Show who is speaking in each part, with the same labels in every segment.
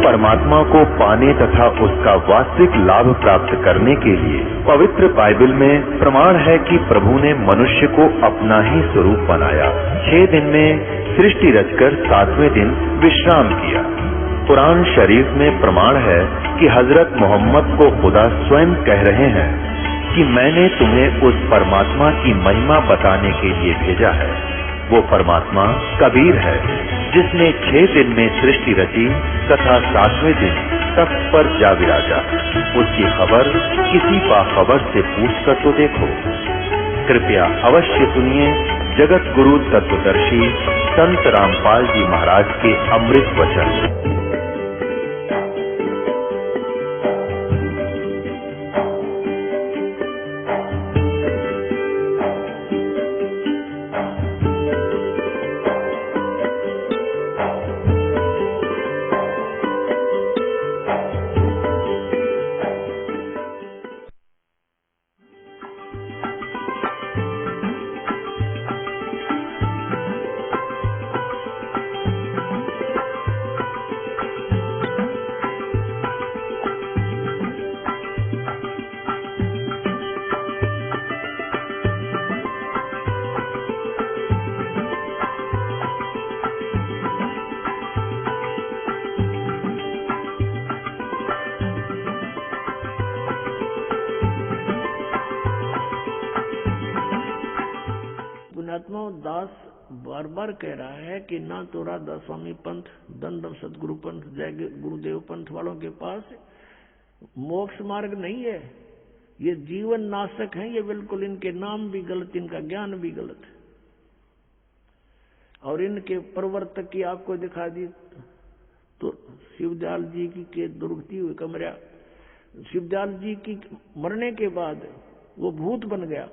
Speaker 1: परमात्मा को पाने तथा उसका वास्तविक लाभ प्राप्त करने के लिए पवित्र बाइबल में प्रमाण है कि प्रभु ने मनुष्य को अपना ही स्वरूप बनाया। 6 दिन में सृष्टि रचकर 7वें दिन विश्राम किया। कुरान शरीफ में प्रमाण है कि हजरत मोहम्मद को खुदा स्वयं कह रहे हैं कि मैंने तुम्हें उस परमात्मा की महिमा बताने के लिए भेजा है। वो परमात्मा कबीर है जिसने 6 दिन में सृष्टि रची तथा 7वें दिन तख्त पर जा विराजा। उसकी खबर किसी बाखबर से पूछकर तो देखो। कृपया अवश्य सुनिए जगत गुरु तत्वदर्शी संत रामपाल जी महाराज के अमृत वचन।
Speaker 2: दास बार बार कह रहा है कि ना तोरा दास स्वामी पंथ, दंडम सदगुरु पंथ, जय गुरुदेव पंथ वालों के पास मोक्ष मार्ग नहीं है। ये जीवन नाशक है। ये बिल्कुल इनके नाम भी गलत, इनका ज्ञान भी गलत है। और इनके प्रवर्तक की आपको दिखा दी तो शिवदयाल जी की के दुर्गति हुई कमरा। शिवदयाल जी की मरने के बाद वो भूत बन गया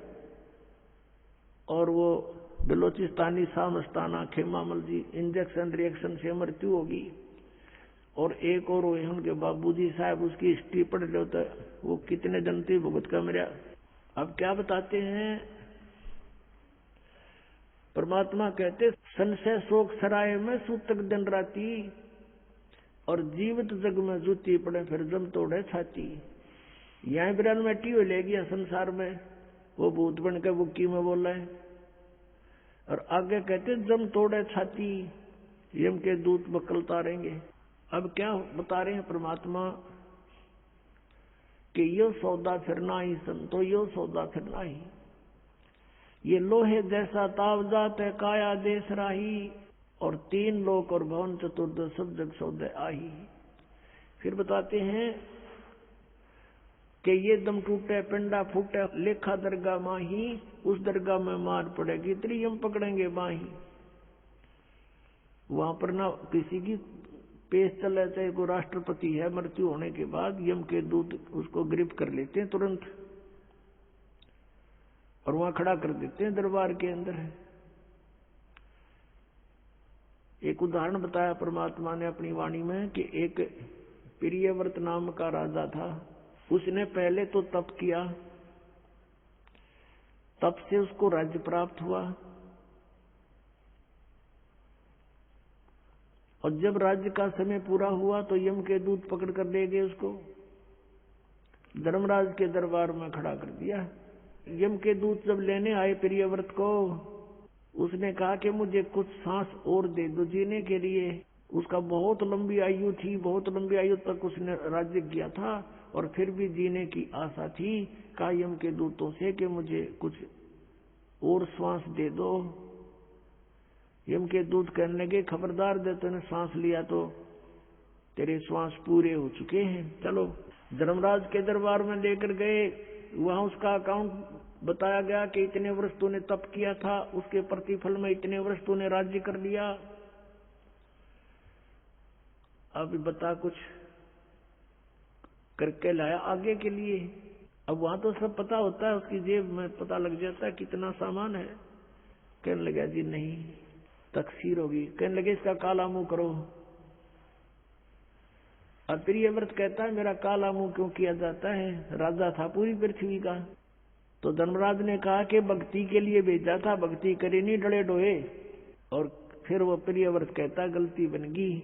Speaker 2: और वो बलोचिस्तानी सामस्ताना खेमामल जी इंजेक्शन रिएक्शन से मृत्यु होगी। और एक और हुए उनके बाबूजी साहब, उसकी हिस्ट्री पढ़ लो तो वो कितने जनती भुगत का मेरा। अब क्या बताते हैं परमात्मा कहते संशय शोक सराय में सूतक दिन राती और जीवित जग में जूती पड़े फिर जम तोड़े छाती। यहां बिरान में टी ले गया संसार में वो भूत बन के बुक्की में बोल रहे हैं। और आगे कहते जम तोड़े छाती यम के दूत बकल तारेंगे। अब क्या बता रहे हैं परमात्मा कि यो सौदा फिर ना ही संतो, यो सौदा फिर ना ही। ये लोहे जैसा ताव जात है काया देश राही और 3 लोक और भवन चतुर्द सब जग सौदे आही। फिर बताते हैं कि ये दम टूटे पिंडा फूटे लेखा दरगाह माही, उस दरगाह में मार पड़ेगी त्रियम पकड़ेंगे बाही। वहां पर ना किसी की पेश चले, चाहे कोई राष्ट्रपति है, मृत्यु होने के बाद यम के दूत उसको गिरफ्त कर लेते हैं तुरंत और वहां खड़ा कर देते हैं दरबार के अंदर। एक उदाहरण बताया परमात्मा ने अपनी वाणी में कि एक प्रियव्रत नाम का राजा था। उसने पहले तो तप किया, तप से उसको राज्य प्राप्त हुआ और जब राज्य का समय पूरा हुआ तो यम के दूत पकड़ कर ले गए उसको धर्मराज के दरबार में खड़ा कर दिया। यम के दूत जब लेने आए प्रियव्रत को, उसने कहा कि मुझे कुछ सांस और दे दो जीने के लिए। उसका बहुत लंबी आयु थी, बहुत लंबी आयु तक उसने राज्य किया था और फिर भी जीने की आशा थी। कहा यम के दूतों से कि मुझे कुछ और श्वास दे दो। यम के दूत कहने लगे खबरदार दे, तूने सांस लिया तो तेरे श्वास पूरे हो चुके हैं। चलो धर्मराज के दरबार में लेकर गए। वहां उसका अकाउंट बताया गया कि इतने वर्ष तूने तप किया था, उसके प्रतिफल में इतने वर्ष तूने राज्य कर लिया। अब बता कुछ करके लाया आगे के लिए। अब वहां तो सब पता होता है, उसकी जेब में पता लग जाता है कितना सामान है। कहने लगा जी नहीं, तकसीर होगी। कहने लगे इसका काला मुंह करो। और प्रियव्रत कहता है मेरा काला मुंह क्यों किया जाता है, राजा था पूरी पृथ्वी का। तो धर्मराज ने कहा कि भक्ति के लिए भेजा था, भक्ति करे नहीं डरे डोए। और फिर वो प्रियव्रत कहता गलती बन गई,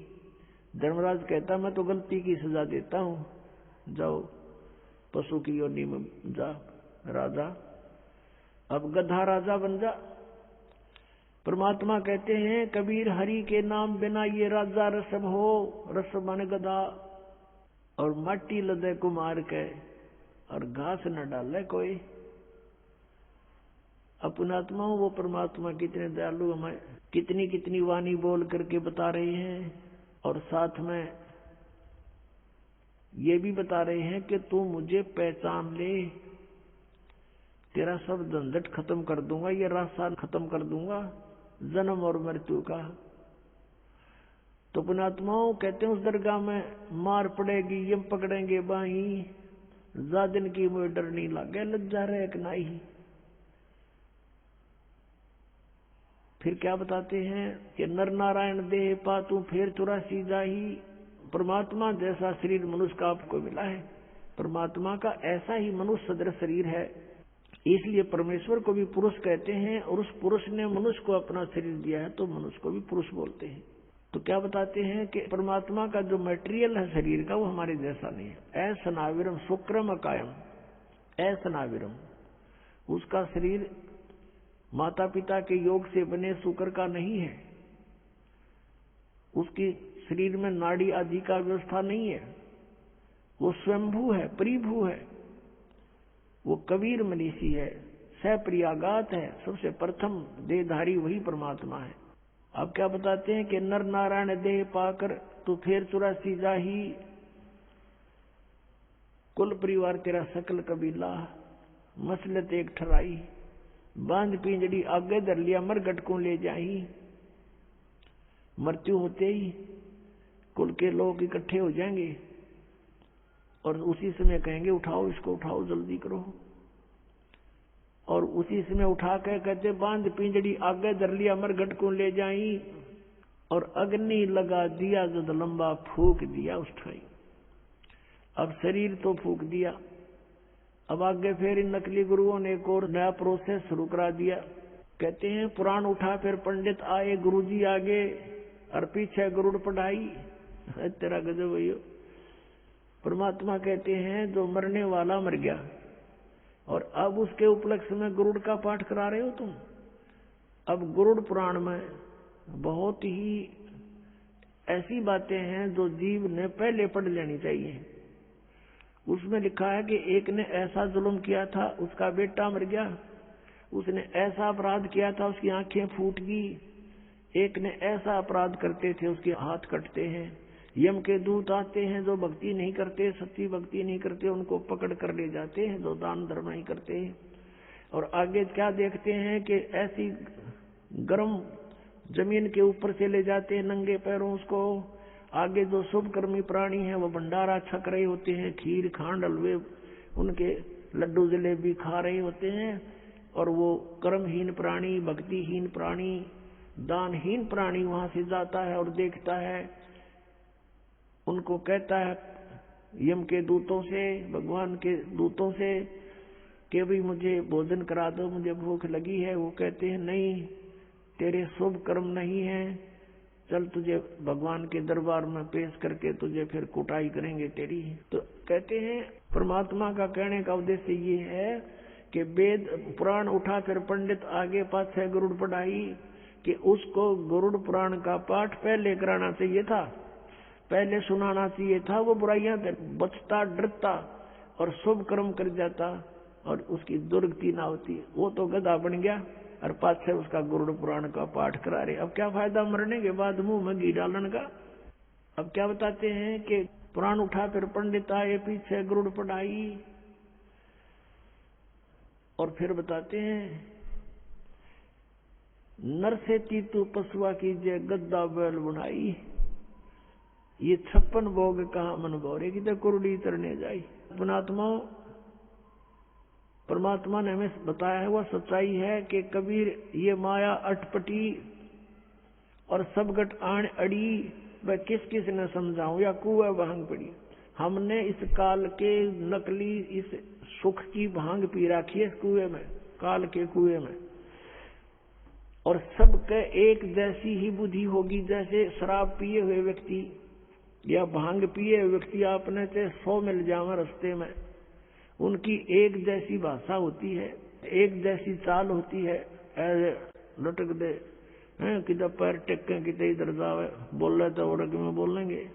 Speaker 2: धर्मराज कहता मैं तो गलती की सजा देता हूं, जाओ पशु की योनि में जा राजा, अब गधा राजा बन जा। परमात्मा कहते हैं कबीर हरि के नाम बिना ये राजा रसम हो, रसम माने गधा, और माटी लदे कुमार के और घास न डाले कोई। अपनात्मा वो परमात्मा कितने दयालु हमें कितनी कितनी वाणी बोल करके बता रहे हैं, और साथ में ये भी बता रहे हैं कि तू मुझे पहचान ले, तेरा सब झंझट खत्म कर दूंगा, ये रास्ता खत्म कर दूंगा जन्म और मृत्यु का। तो पुणात्माओं कहते हैं उस दरगाह में मार पड़ेगी, यम पकड़ेंगे बाही, जा दिन की मुझे डर नहीं लगे, लज्जा रहे एक नाही। फिर क्या बताते हैं कि नर नारायण देह पातू फिर 84 जाही। परमात्मा जैसा शरीर मनुष्य का आपको मिला है, परमात्मा का ऐसा ही मनुष्य सदृश शरीर है, इसलिए परमेश्वर को भी पुरुष कहते हैं, और उस पुरुष ने मनुष्य को अपना शरीर दिया है तो मनुष्य को भी पुरुष बोलते हैं। तो क्या बताते हैं कि परमात्मा का जो मटेरियल है शरीर का वो हमारे जैसा नहीं है। असनाविरम शुक्रम अकायम, असनाविरम, उसका शरीर माता पिता के योग से बने शुक्र का नहीं है, उसकी शरीर में नाड़ी आदि का व्यवस्था नहीं है, वो स्वयंभू है, परिभू है, वो कबीर मनीषी है, सप्रियागात है, सबसे प्रथम देहधारी वही परमात्मा है। अब क्या बताते हैं कि नर नारायण देह पाकर तू फिर 84 जाही, कुल परिवार तेरा सकल कबीला, मसलत एक ठराई, बांध पिंजड़ी आगे धर लिया मरघट को ले जाही। मृत्यु होते ही कुल के लोग इकट्ठे हो जाएंगे और उसी समय कहेंगे उठाओ इसको, उठाओ जल्दी करो, और उसी समय उठा के कहते बांध पिंजड़ी आगे धर लिया मरघट को ले जाई, और अग्नि लगा दिया जद लंबा फूक दिया उस ठाई। अब शरीर तो फूक दिया, अब आगे फिर इन नकली गुरुओं ने एक और नया प्रोसेस शुरू करा दिया। कहते हैं पुराण उठा फिर पंडित आए गुरुजी आगे, और पीछे गरुड़ पढ़ाई। तेरा गजब भैया। परमात्मा कहते हैं जो मरने वाला मर गया, और अब उसके उपलक्ष्य में गरुड़ का पाठ करा रहे हो तुम। अब गरुड़ पुराण में बहुत ही ऐसी बातें हैं जो जीव ने पहले पढ़ लेनी चाहिए। उसमें लिखा है कि एक ने ऐसा जुल्म किया था, उसका बेटा मर गया, उसने ऐसा अपराध किया था, उसकी आंखें फूट गई, एक ने ऐसा अपराध करते थे उसके हाथ कटते हैं, यम के दूत आते हैं जो भक्ति नहीं करते, सच्ची भक्ति नहीं करते, उनको पकड़ कर ले जाते हैं जो दान धर्म नहीं करते। और आगे क्या देखते हैं कि ऐसी गर्म जमीन के ऊपर से ले जाते हैं नंगे पैरों उसको। आगे जो शुभ कर्मी प्राणी हैं वो भंडारा छक रहे होते हैं, खीर खांड हलवे उनके लड्डू जलेबी खा रहे होते हैं, और वो कर्महीन प्राणी, भक्तिहीन प्राणी, दानहीन प्राणी वहां से जाता है और देखता है, उनको कहता है यम के दूतों से, भगवान के दूतों से कि भाई मुझे भोजन करा दो, मुझे भूख लगी है। वो कहते हैं नहीं, तेरे शुभ कर्म नहीं है, चल तुझे भगवान के दरबार में पेश करके तुझे फिर कुटाई करेंगे तेरी। तो कहते हैं परमात्मा का कहने का उद्देश्य ये है कि वेद पुराण उठा फिर पंडित आगे पाछे गरुड़ पढ़ाई, कि उसको गरुड़ पुराण का पाठ पहले कराना चाहिए था, पहले सुनाना चाहिए था। वो बुराइयां बचता, डरता और शुभ कर्म कर जाता और उसकी दुर्गति ना होती। वो तो गधा बन गया और पाछे उसका गरुड़ पुराण का पाठ करा रहे। अब क्या फायदा मरने के बाद मुंह में घी डालन का। अब क्या बताते हैं कि पुराण उठा फिर पंडित आए, पीछे गरुड़ पढ़ाई, और फिर बताते हैं नर से तीतु पशुआ कीजिए गद्दा बैल बुनाई, ये 56 भोग कहा मन भोरे की तो कुरडी तरने जाई। पुणात्मा परमात्मा ने हमें बताया है वह सच्चाई है कि कबीर ये माया अटपटी और सब गट आण अड़ी, वह किस किस ने समझाऊं या कुआ भांग पड़ी। हमने इस काल के नकली इस सुख की भांग पी रखी है इस कुएं में, काल के कुएं में, और सबके एक जैसी ही बुद्धि होगी। जैसे शराब पिए हुए व्यक्ति या भांग पिए व्यक्ति आपने से 100 मिल जावे रास्ते में, उनकी एक जैसी भाषा होती है, एक जैसी चाल होती है, लटक दे हैं, किधर पैर टेके किधर इधर जावे, बोल रहे तो उड़क में बोलेंगे।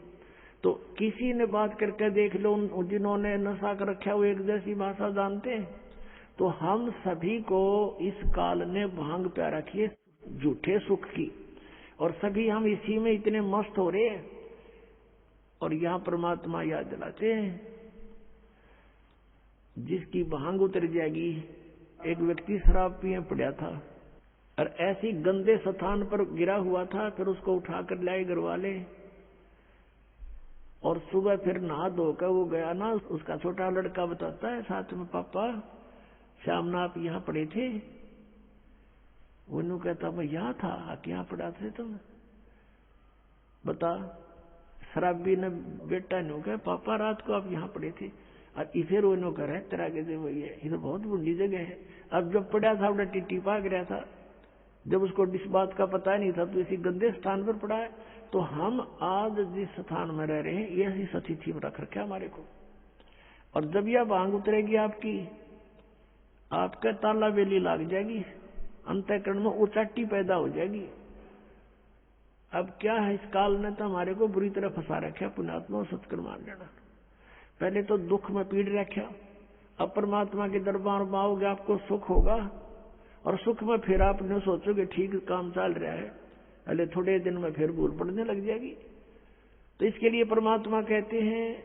Speaker 2: तो किसी ने बात करके देख लो, जिन्होंने नशा कर रखा वो एक जैसी भाषा जानते हैं। तो हम सभी को इस काल ने भांग प्या रखी है झूठे सुख की, और सभी हम इसी में इतने मस्त हो रहे हैं। और यहाँ परमात्मा याद दिलाते हैं, जिसकी भांग उतर जाएगी। एक व्यक्ति शराब पिए पड़ा था और ऐसी गंदे स्थान पर गिरा हुआ था, फिर उसको उठाकर लाए घर वाले, और सुबह फिर नहा धोकर वो गया ना, उसका छोटा लड़का बताता है साथ में, पापा शाम ना आप यहाँ पड़े थे? वो कहता मैं यहाँ था, यहाँ पड़ा थे तुम? बता। शराबी ने बेटा ने कहा पापा रात को आप यहाँ पड़े थे, और इसे रोनो कर है तेरा के वही है, ये तो बहुत बुरी जगह है। अब जब पड़ा था उड़ा टिट्टी पा गया था, जब उसको इस बात का पता नहीं था, तो इसी गंदे स्थान पर पड़ा है। तो हम आज जिस स्थान में रह रहे हैं, यही स्थिति में रख रखे हमारे को। और जब यह भांग उतरेगी आपकी, आपका ताला बेली लग जाएगी, अंतःकरण में उचाटी पैदा हो जाएगी। अब क्या है, इस काल ने तो हमारे को बुरी तरह फंसा रखा, पुण्यात्मा और सत्कर्म मान लेना। पहले तो दुख में पीड़ रखा, अब परमात्मा के दरबार में आओगे आपको सुख होगा, और सुख में फिर आपने सोचोगे ठीक काम चल रहा है, पहले थोड़े दिन में फिर भूल पड़ने लग जाएगी। तो इसके लिए परमात्मा कहते हैं,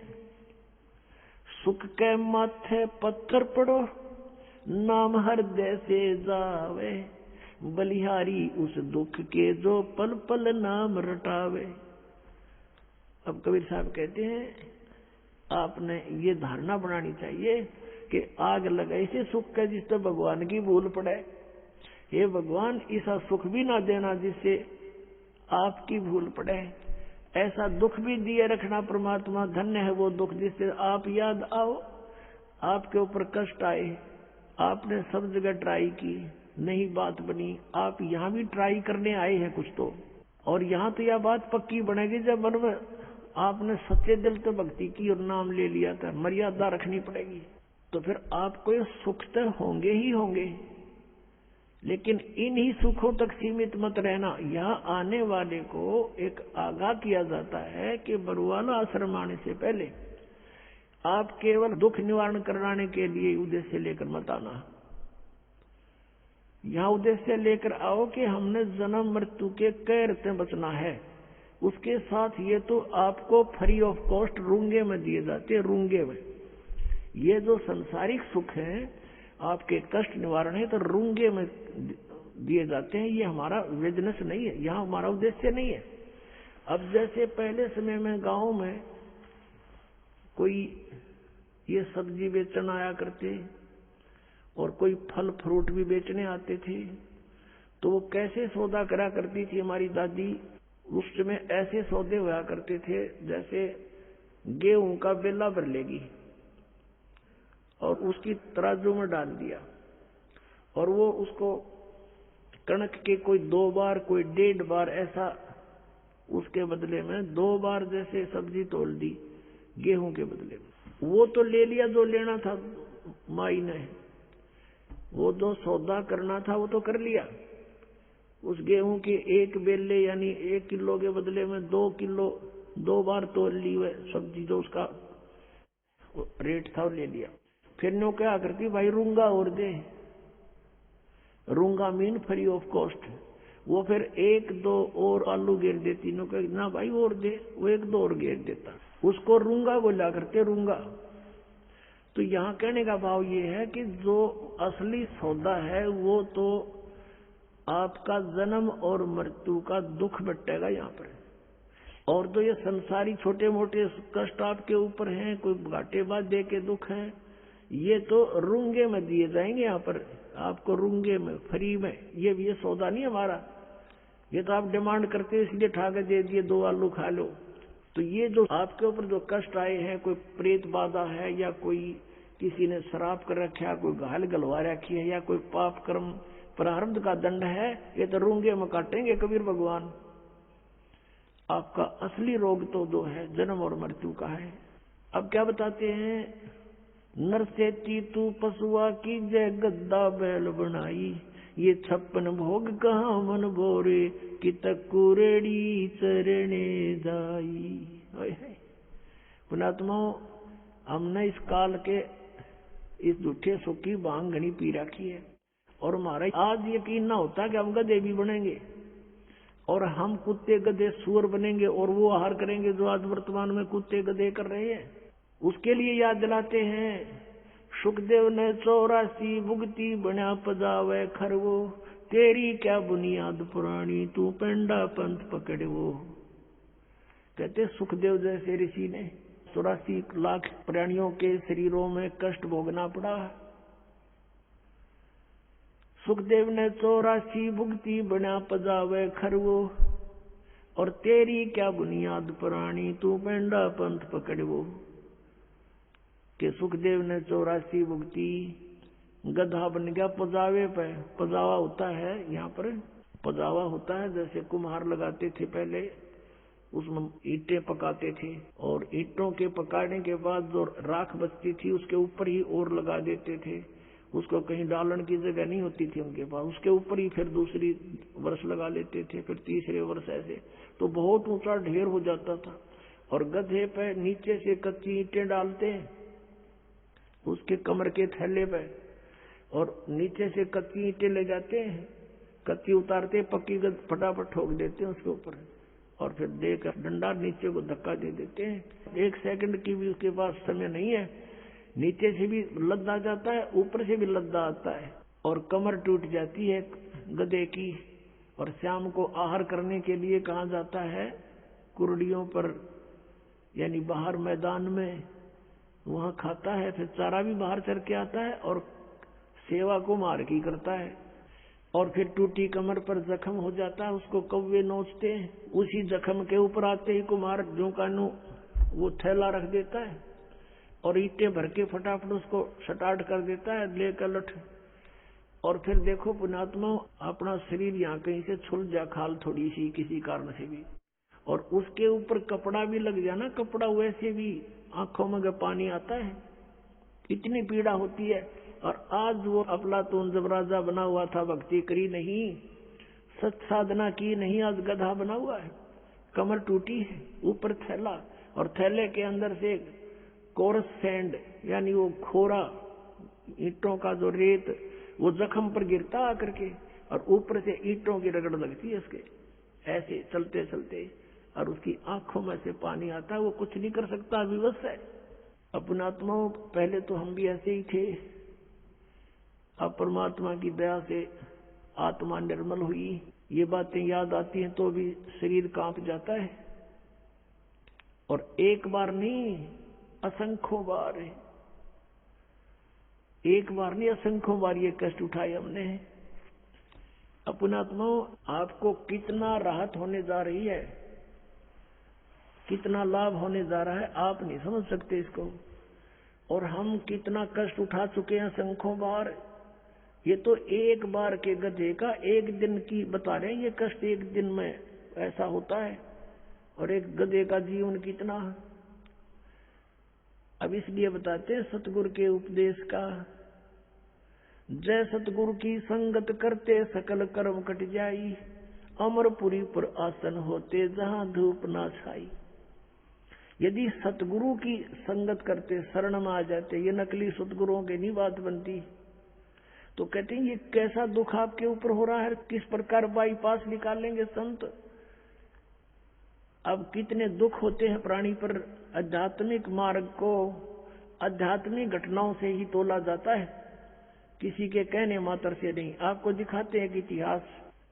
Speaker 2: सुख के माथे पत्थर पड़ो, नाम हृदय से जावे, बलिहारी उस दुख के जो पल पल नाम रटावे। अब कबीर साहब कहते हैं, आपने ये धारणा बनानी चाहिए कि आग लगाई से सुख का जिससे भगवान की भूल पड़े। हे भगवान, ऐसा सुख भी ना देना जिससे आपकी भूल पड़े, ऐसा दुख भी दिए रखना परमात्मा। धन्य है वो दुख जिससे आप याद आओ, आपके ऊपर कष्ट आए, आपने सब जगह ट्राई की, नहीं बात बनी, आप यहाँ भी ट्राई करने आए हैं कुछ तो। और यहाँ तो यह बात पक्की बनेगी जब मन में आपने सच्चे दिल से भक्ति की और नाम ले लिया था। मर्यादा रखनी पड़ेगी, तो फिर आपको ये सुख तो होंगे ही होंगे, लेकिन इन्हीं सुखों तक सीमित मत रहना। यहाँ आने वाले को एक आगाह किया जाता है कि बरवाला आश्रम आने से पहले आप केवल दुख निवारण कराने के लिए उद्देश्य लेकर मत आना। यहाँ उद्देश्य लेकर आओ कि हमने जन्म मृत्यु के कैर से बचना है। उसके साथ ये तो आपको फ्री ऑफ कॉस्ट रूंगे में दिए जाते हैं, रूंगे में। ये जो संसारिक सुख है, आपके कष्ट निवारण है, तो रूंगे में दिए जाते हैं। ये हमारा बिजनेस नहीं है, यहाँ हमारा उद्देश्य नहीं है। अब जैसे पहले समय में गांव में कोई ये सब्जी बेचने आया करते और कोई फल फ्रूट भी बेचने आते थे, तो वो कैसे सौदा करा करती थी हमारी दादी। उस समय ऐसे सौदे हुआ करते थे जैसे गेहूं का बेला भर लेगी और उसकी तराजू में डाल दिया, और वो उसको कणक के कोई 2 बार कोई 1.5 बार ऐसा, उसके बदले में 2 बार जैसे सब्जी तोल दी गेहूं के बदले में। वो तो ले लिया जो लेना था माई ने, वो जो सौदा करना था वो तो कर लिया। उस गेहूं के 1 बेले यानी 1 किलो के बदले में 2 किलो 2 बार तोल ली वह सब्जी, जो उसका रेट था वो ले लिया। फिर नो क्या करती, भाई रूंगा और दे, रूंगा मीन फ्री ऑफ कॉस्ट। वो फिर 1-2 और आलू घेर देती, नो कह ना भाई और दे, वो 1-2 और घेर देता, उसको रूंगा बोला करते, रूंगा। तो यहाँ कहने का भाव ये है कि जो असली सौदा है वो तो आपका जन्म और मृत्यु का दुख बटेगा यहाँ पर। और जो ये संसारी छोटे मोटे कष्ट आपके ऊपर हैं, कोई घाटे बाधे के दुख हैं, ये तो रूंगे में दिए जाएंगे यहाँ पर आपको, रूंगे में, फ्री में। ये सौदा नहीं हमारा, ये तो आप डिमांड करते हो इसलिए ठाकर दे दिए 2 आलू खा लो। तो ये जो आपके ऊपर जो कष्ट आए हैं, कोई प्रेत बाधा है, या कोई किसी ने शराब कर रखा, कोई घायल गलवा रखी है, या कोई पाप कर्म प्रारब्ध का दंड है, ये तो रूंगे में काटेंगे कबीर भगवान। आपका असली रोग तो दो है, जन्म और मृत्यु का है। अब क्या बताते हैं, नर से तू पशुआ की जय गद्दा बैल बनाई, ये 56 भोग कहाँ मन भोरे, कि तकुरेड़ी चरणे जाई। पुणात्माओं, हमने इस काल के इस झूठे सुख की भांग घनी पी रखी है, और हमारा आज यकीन ना होता कि हम गधे भी बनेंगे, और हम कुत्ते गधे सुअर बनेंगे, और वो आहार करेंगे जो आज वर्तमान में कुत्ते गधे कर रहे हैं। उसके लिए याद दिलाते हैं, सुखदेव ने 84 भुगती बना पजावे खरवो, तेरी क्या बुनियाद पुरानी, तू पेंडा पंथ पकड़े वो। कहते सुखदेव जैसे ऋषि ने 84 लाख प्राणियों के शरीरों में कष्ट भोगना पड़ा। सुखदेव ने 84 भुगती बना पजावे खरवो, और तेरी क्या बुनियाद पुरानी, तू पेंडा पंथ पकड़वो। कि सुखदेव ने 84 भुगती, गधा बन गया पजावे पे। पजावा होता है, यहाँ पर पजावा होता है, जैसे कुम्हार लगाते थे पहले, उसमें ईंटें पकाते थे, और ईंटों के पकाने के बाद जो राख बचती थी उसके ऊपर ही और लगा देते थे, उसको कहीं डालने की जगह नहीं होती थी उनके पास, उसके ऊपर ही फिर दूसरी वर्ष लगा लेते थे, फिर तीसरे वर्ष ऐसे, तो बहुत ऊंचा ढेर हो जाता था। और गधे पे नीचे से कच्ची ईंटें डालते हैं उसके कमर के थैले पे, और नीचे से कच्ची ईंटें ले जाते हैं, कच्ची उतारते, पक्की फटाफट ठोक देते हैं उसके ऊपर, और फिर देकर डंडा नीचे को धक्का दे देते हैं। 1 सेकंड की भी उसके पास समय नहीं है, नीचे से भी लद्दा जाता है, ऊपर से भी लद्दा आता है, और कमर टूट जाती है गधे की। और शाम को आहार करने के लिए कहाँ जाता है, कुर्डियों पर, यानी बाहर मैदान में, वहां खाता है, फिर चारा भी बाहर चर के आता है, और सेवा को मार की करता है। और फिर टूटी कमर पर जख्म हो जाता है, उसको कौवे नोचते हैं, उसी जख्म के ऊपर आते ही कुम्हार जो कानू वो थैला रख देता है, और ईंटें भर के फटाफट उसको स्टार्ट कर देता है, लेकर लठ। और फिर देखो पुणात्मा, अपना शरीर यहाँ कहीं से छुल जा, खाल थोड़ी सी किसी कारण से भी, और उसके ऊपर कपड़ा भी लग जाना, कपड़ा वैसे भी आंखों में पानी आता है, इतनी पीड़ा होती है। और आज वो अफलातून जब राजा बना हुआ था, भक्ति करी नहीं, सच साधना की नहीं, आज गधा बना हुआ है, कमर टूटी है, ऊपर थैला, और थैले के अंदर से कोरस सैंड, यानी वो खोरा ईंटों का जो रेत, वो जख्म पर गिरता आकर के, और ऊपर से ईंटों की रगड़ लगती है उसके, ऐसे चलते चलते, और उसकी आंखों में से पानी आता है, वो कुछ नहीं कर सकता, विवश है। अपनात्माओं, पहले तो हम भी ऐसे ही थे, अब परमात्मा की दया से आत्मा निर्मल हुई, ये बातें याद आती हैं तो भी शरीर कांप जाता है। और एक बार नहीं, असंख्यों बार, एक बार नहीं असंख्यों बार ये कष्ट उठाए हमने। अपनात्माओं, आपको कितना राहत होने जा रही है, कितना लाभ होने जा रहा है, आप नहीं समझ सकते इसको। और हम कितना कष्ट उठा चुके हैं असंख्यों बार। ये तो एक बार के गधे का एक दिन की बता रहे हैं, ये कष्ट एक दिन में ऐसा होता है, और एक गधे का जीवन कितना। अब इसलिए बताते हैं सतगुरु के उपदेश का, जय सतगुरु की संगत करते सकल कर्म कट जाई, अमरपुरी पर आसन होते जहां धूप ना छाई। यदि सतगुरु की संगत करते, शरण में आ जाते, ये नकली सतगुरुओं की नहीं बात बनती, तो कहते हैं ये कैसा दुख आपके ऊपर हो रहा है, किस प्रकार बाईपास निकालेंगे संत। अब कितने दुख होते हैं प्राणी पर, आध्यात्मिक मार्ग को आध्यात्मिक घटनाओं से ही तोला जाता है, किसी के कहने मात्र से नहीं। आपको दिखाते हैं कि इतिहास,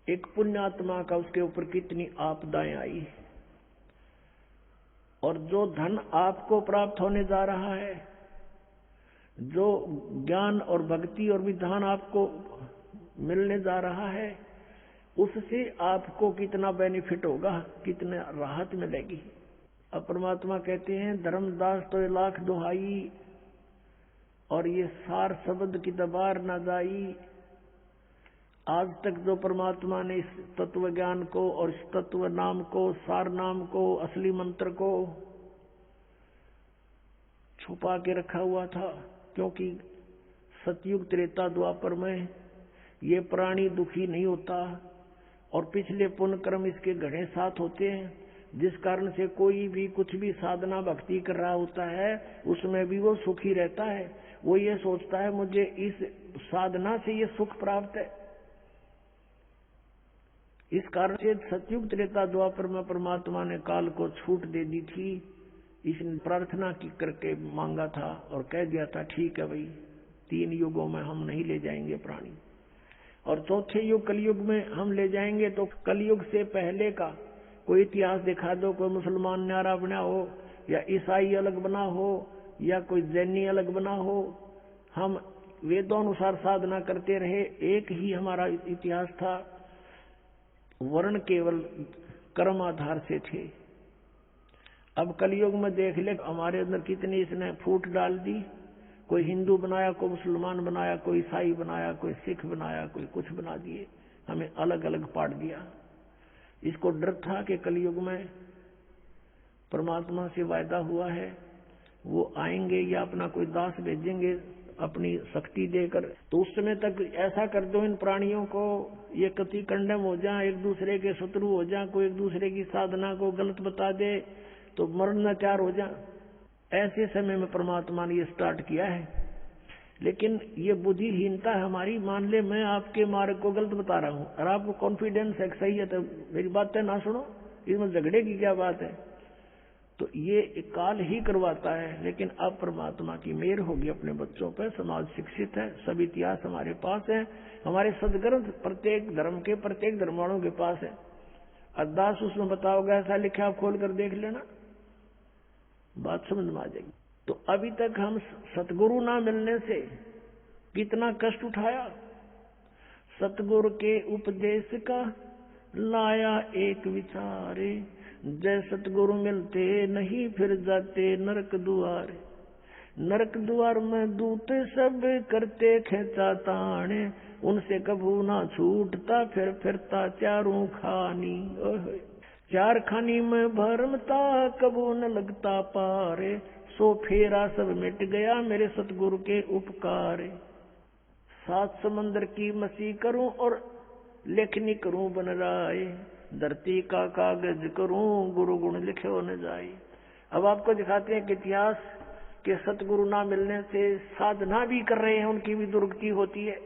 Speaker 2: एक पुण्यात्मा का, उसके ऊपर कितनी आपदाएं आई, और जो धन आपको प्राप्त होने जा रहा है, जो ज्ञान और भक्ति और विधान आपको मिलने जा रहा है, उससे आपको कितना बेनिफिट होगा, कितना राहत मिलेगी। अब परमात्मा कहते हैं, धर्मदास तो 1,00,000 दुहाई, और ये सार शब्द की दबार न जाई, आज तक जो परमात्मा ने इस तत्व ज्ञान को और इस तत्व नाम को, सार नाम को, असली मंत्र को छुपा के रखा हुआ था, क्योंकि सतयुग त्रेता द्वापर में ये प्राणी दुखी नहीं होता और पिछले पुण्य कर्म इसके घड़े साथ होते हैं, जिस कारण से कोई भी कुछ भी साधना भक्ति कर रहा होता है उसमें भी वो सुखी रहता है। वो ये सोचता है मुझे इस साधना से ये सुख प्राप्त है। इस कारण से सतयुग त्रेता द्वापर में परमात्मा ने काल को छूट दे दी थी। इसने प्रार्थना की करके मांगा था और कह दिया था ठीक है भाई, 3 युगों में हम नहीं ले जाएंगे प्राणी, और चौथे युग कलयुग में हम ले जाएंगे। तो कलयुग से पहले का कोई इतिहास दिखा दो, कोई मुसलमान न्यारा बना हो या ईसाई अलग बना हो या कोई जैनी अलग बना हो। हम वेदों अनुसार साधना करते रहे, एक ही हमारा इतिहास था, वर्ण केवल कर्म आधार से थे। अब कलयुग में देख ले हमारे अंदर कितनी इसने फूट डाल दी। कोई हिंदू बनाया, कोई मुसलमान बनाया, कोई ईसाई बनाया, कोई सिख बनाया, कोई कुछ बना दिए, हमें अलग अलग पाट दिया। इसको डर था कि कलयुग में परमात्मा से वायदा हुआ है वो आएंगे या अपना कोई दास भेजेंगे अपनी शक्ति देकर, तो उस समय तक ऐसा कर दो इन प्राणियों को ये कति कंडम हो जाए, एक दूसरे के शत्रु हो जाए, कोई एक दूसरे की साधना को गलत बता दे तो मरणाचार हो जाए। ऐसे समय में परमात्मा ने ये स्टार्ट किया है। लेकिन ये बुद्धिहीनता हमारी। मान ले मैं आपके मार्ग को गलत बता रहा हूँ और आपको कॉन्फिडेंस है सही है, तो मेरी बातें ना सुनो, इसमें झगड़े की क्या बात है। तो ये काल ही करवाता है। लेकिन अब परमात्मा की मेहर होगी अपने बच्चों पर, समाज शिक्षित है, सब इतिहास हमारे पास है, हमारे सदग्रंथ प्रत्येक धर्म के प्रत्येक धर्माणों के पास है। अरदास उसमें बताओगे ऐसा लिखा, आप खोल कर देख लेना, बात समझ में आ जाएगी। तो अभी तक हम सतगुरु ना मिलने से कितना कष्ट उठाया। सतगुरु के उपदेश का लाया एक विचारे, जय सतगुरु मिलते नहीं फिर जाते नरक दुआरे। नरक द्वार में दूत सब करते खेचा ताने, उनसे कभू ना छूटता फिर फिरता चारों खानी। चार खानी में भरमता कबू न लगता पारे, सो फेरा सब मिट गया मेरे सतगुरु के उपकार। 7 समंदर की मसी करूं और लेखनी करूं बन राय, धरती का कागज करूं गुरु गुण लिखे न जाए। अब आपको दिखाते हैं कि इतिहास के सतगुरु ना मिलने से साधना भी कर रहे हैं, उनकी भी दुर्गति होती है।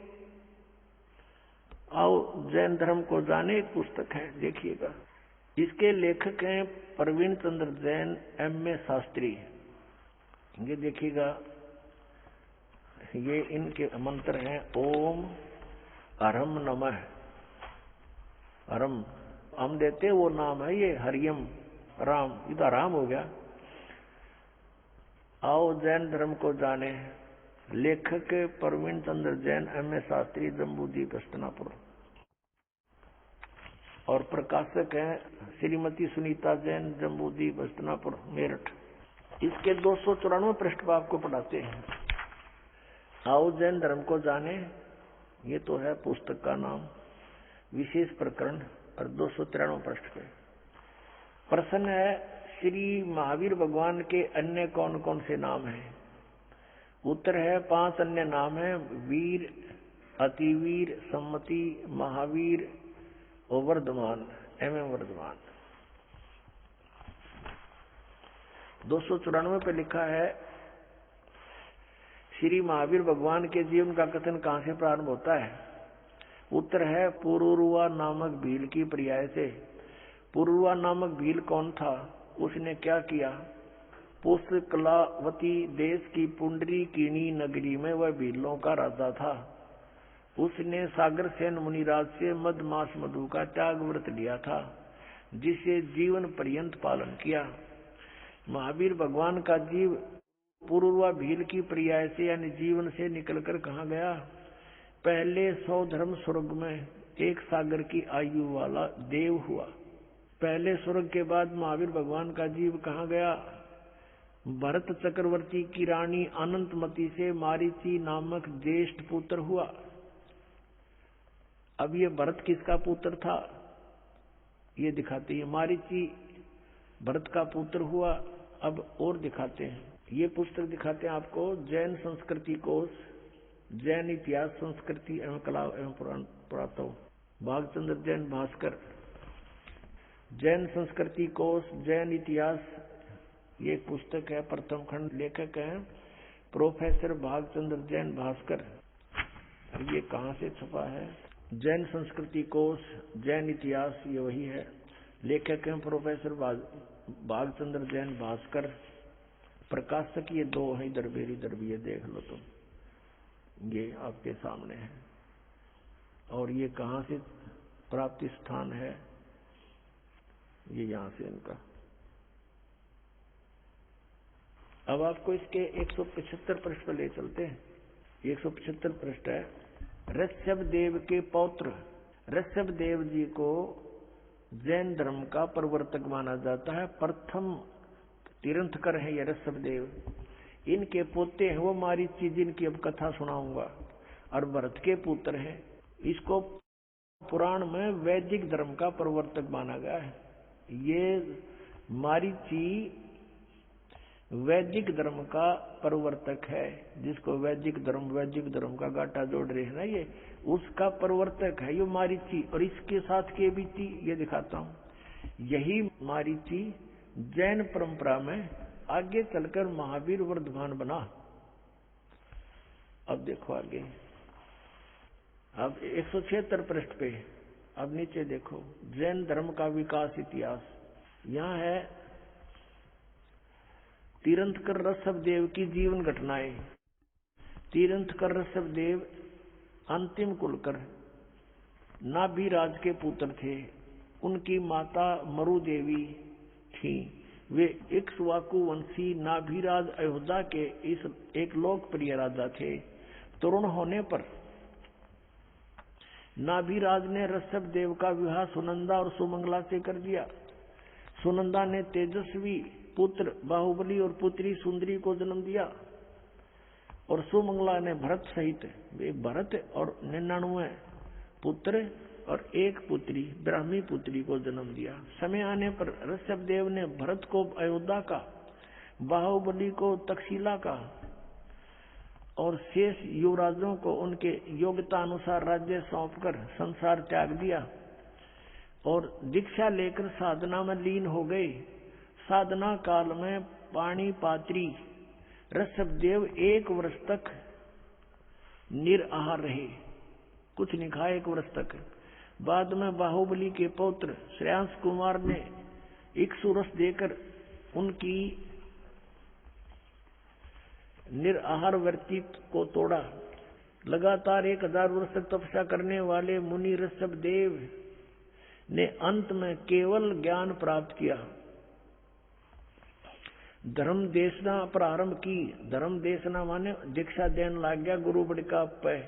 Speaker 2: आओ जैन धर्म को जाने, एक पुस्तक है देखिएगा, इसके लेखक हैं प्रवीण चंद्र जैन M.A. शास्त्री। ये देखिएगा, ये इनके मंत्र हैं ओम अरम नमः। अरम हम देते वो नाम है, ये हरियम राम, ये तो राम हो गया। आओ जैन धर्म को जाने, लेखक प्रवीण चंद्र जैन M.A. शास्त्री, जम्बूद्वीप हस्तिनापुर, और प्रकाशक हैं श्रीमती सुनीता जैन, जम्बूद्वीप हस्तिनापुर मेरठ। इसके 294 पृष्ठ पर आपको पढ़ाते हैं। आओ जैन धर्म को जाने, ये तो है पुस्तक का नाम, विशेष प्रकरण, और 293 पृष्ठ पे प्रश्न है श्री महावीर भगवान के अन्य कौन कौन से नाम हैं। उत्तर है 5 अन्य नाम हैं, वीर, अतिवीर, सम्मति, महावीर और वर्धमान, वर्धमान। 294 पे लिखा है श्री महावीर भगवान के जीवन का कथन कहां से प्रारंभ होता है। उत्तर है पुरुरुआ नामक भील की पर्याय से। पुरुरुआ नामक भील कौन था, उसने क्या किया। पुष्कलावती देश की पुंडरीकिनी नगरी में वह भीलों का राजा था। उसने सागर सेन मुनिराज से मधमास मधु का त्याग व्रत लिया था, जिसे जीवन पर्यंत पालन किया। महावीर भगवान का जीव पूर्वा भील की पर्याय से यानी जीवन से निकलकर कहाँ गया। पहले 100 धर्म स्वर्ग में एक सागर की आयु वाला देव हुआ। पहले स्वर्ग के बाद महावीर भगवान का जीव कहाँ गया। भरत चक्रवर्ती की रानी अनंतमती से मारीची नामक ज्येष्ठ पुत्र हुआ। अब ये भरत किसका पुत्र था ये दिखाते हैं। मारीची भरत का पुत्र हुआ। अब और दिखाते हैं, ये पुस्तक दिखाते हैं आपको, जैन संस्कृति कोश, जैन इतिहास संस्कृति एवं कला एवं पुरातत्व, भागचंद्र जैन भास्कर। जैन संस्कृति कोश, जैन इतिहास, ये पुस्तक है, प्रथम खंड, लेखक हैं प्रोफेसर भागचंद्र जैन भास्कर। ये कहाँ से छपा है? जैन संस्कृति कोश, जैन इतिहास, ये वही है। लेखक हैं प्रोफेसर भागचंद्र जैन भास्कर। प्रकाशक ये दो है, इधर भी, ये देख लो तुम, ये आपके सामने है। और ये कहाँ से प्राप्ति स्थान है? ये यहाँ से इनका। अब आपको इसके 175 पृष्ठ पर ले चलते हैं। 175 पृष्ठ है। ऋषभ देव के पौत्र ऋषभ देव जी को जैन धर्म का प्रवर्तक माना जाता है। प्रथम तीर्थंकर है ये ऋषभ देव। इनके पोते हैं वो मारीची, जिनकी अब कथा सुनाऊंगा, और भरत के पुत्र हैं। इसको पुराण में वैदिक धर्म का प्रवर्तक माना गया है। ये मारीची वैदिक धर्म का प्रवर्तक है, जिसको वैदिक धर्म का गाटा जोड़ रहे हैं ना, ये उसका प्रवर्तक है ये मारीची। और इसके साथ के बीती ये दिखाता हूं। यही मारीची जैन परंपरा में आगे चलकर महावीर वर्धमान बना। अब देखो आगे, अब 176 पृष्ठ पे, अब नीचे देखो, जैन धर्म का विकास इतिहास। यहाँ है तीर्थंकर ऋषभ देव की जीवन घटनाएं। तीर्थंकर ऋषभ देव अंतिम कुलकर नाभिराज के पुत्र थे। उनकी माता मरु देवी थी। वे इक्ष्वाकु वंशी नाभिराज अयोध्या के इस एक लोकप्रिय राजा थे। तरुण होने पर नाभिराज ने ऋषभ देव का विवाह सुनंदा और सुमंगला से कर दिया। सुनंदा ने तेजस्वी पुत्र बाहुबली और पुत्री सुंदरी को जन्म दिया, और सुमंगला ने भरत सहित वे भरत और 99 पुत्र और एक पुत्री ब्राह्मी पुत्री को जन्म दिया। समय आने पर ऋषभ देव ने भरत को अयोध्या का, बाहुबली को तक्षशिला का और शेष युवराजों को उनके योग्यता अनुसार राज्य सौंपकर संसार त्याग दिया और दीक्षा लेकर साधना में लीन हो गए। साधना काल में पाणिपात्री ऋषभ देव 1 वर्ष तक निराहार रहे, कुछ नहीं खाए 1 वर्ष तक। बाद में बाहुबली के पौत्र श्रेयांश कुमार ने इक्ष्वाकु देकर उनकी निराहार वृत्ति को तोड़ा। लगातार 1000 वर्ष तक तपस्या करने वाले मुनि ऋषभ देव ने अंत में केवल ज्ञान प्राप्त किया। धर्म देशना प्रारंभ की। धर्म देशना माने दीक्षा देने लग गया गुरु बड़का पे।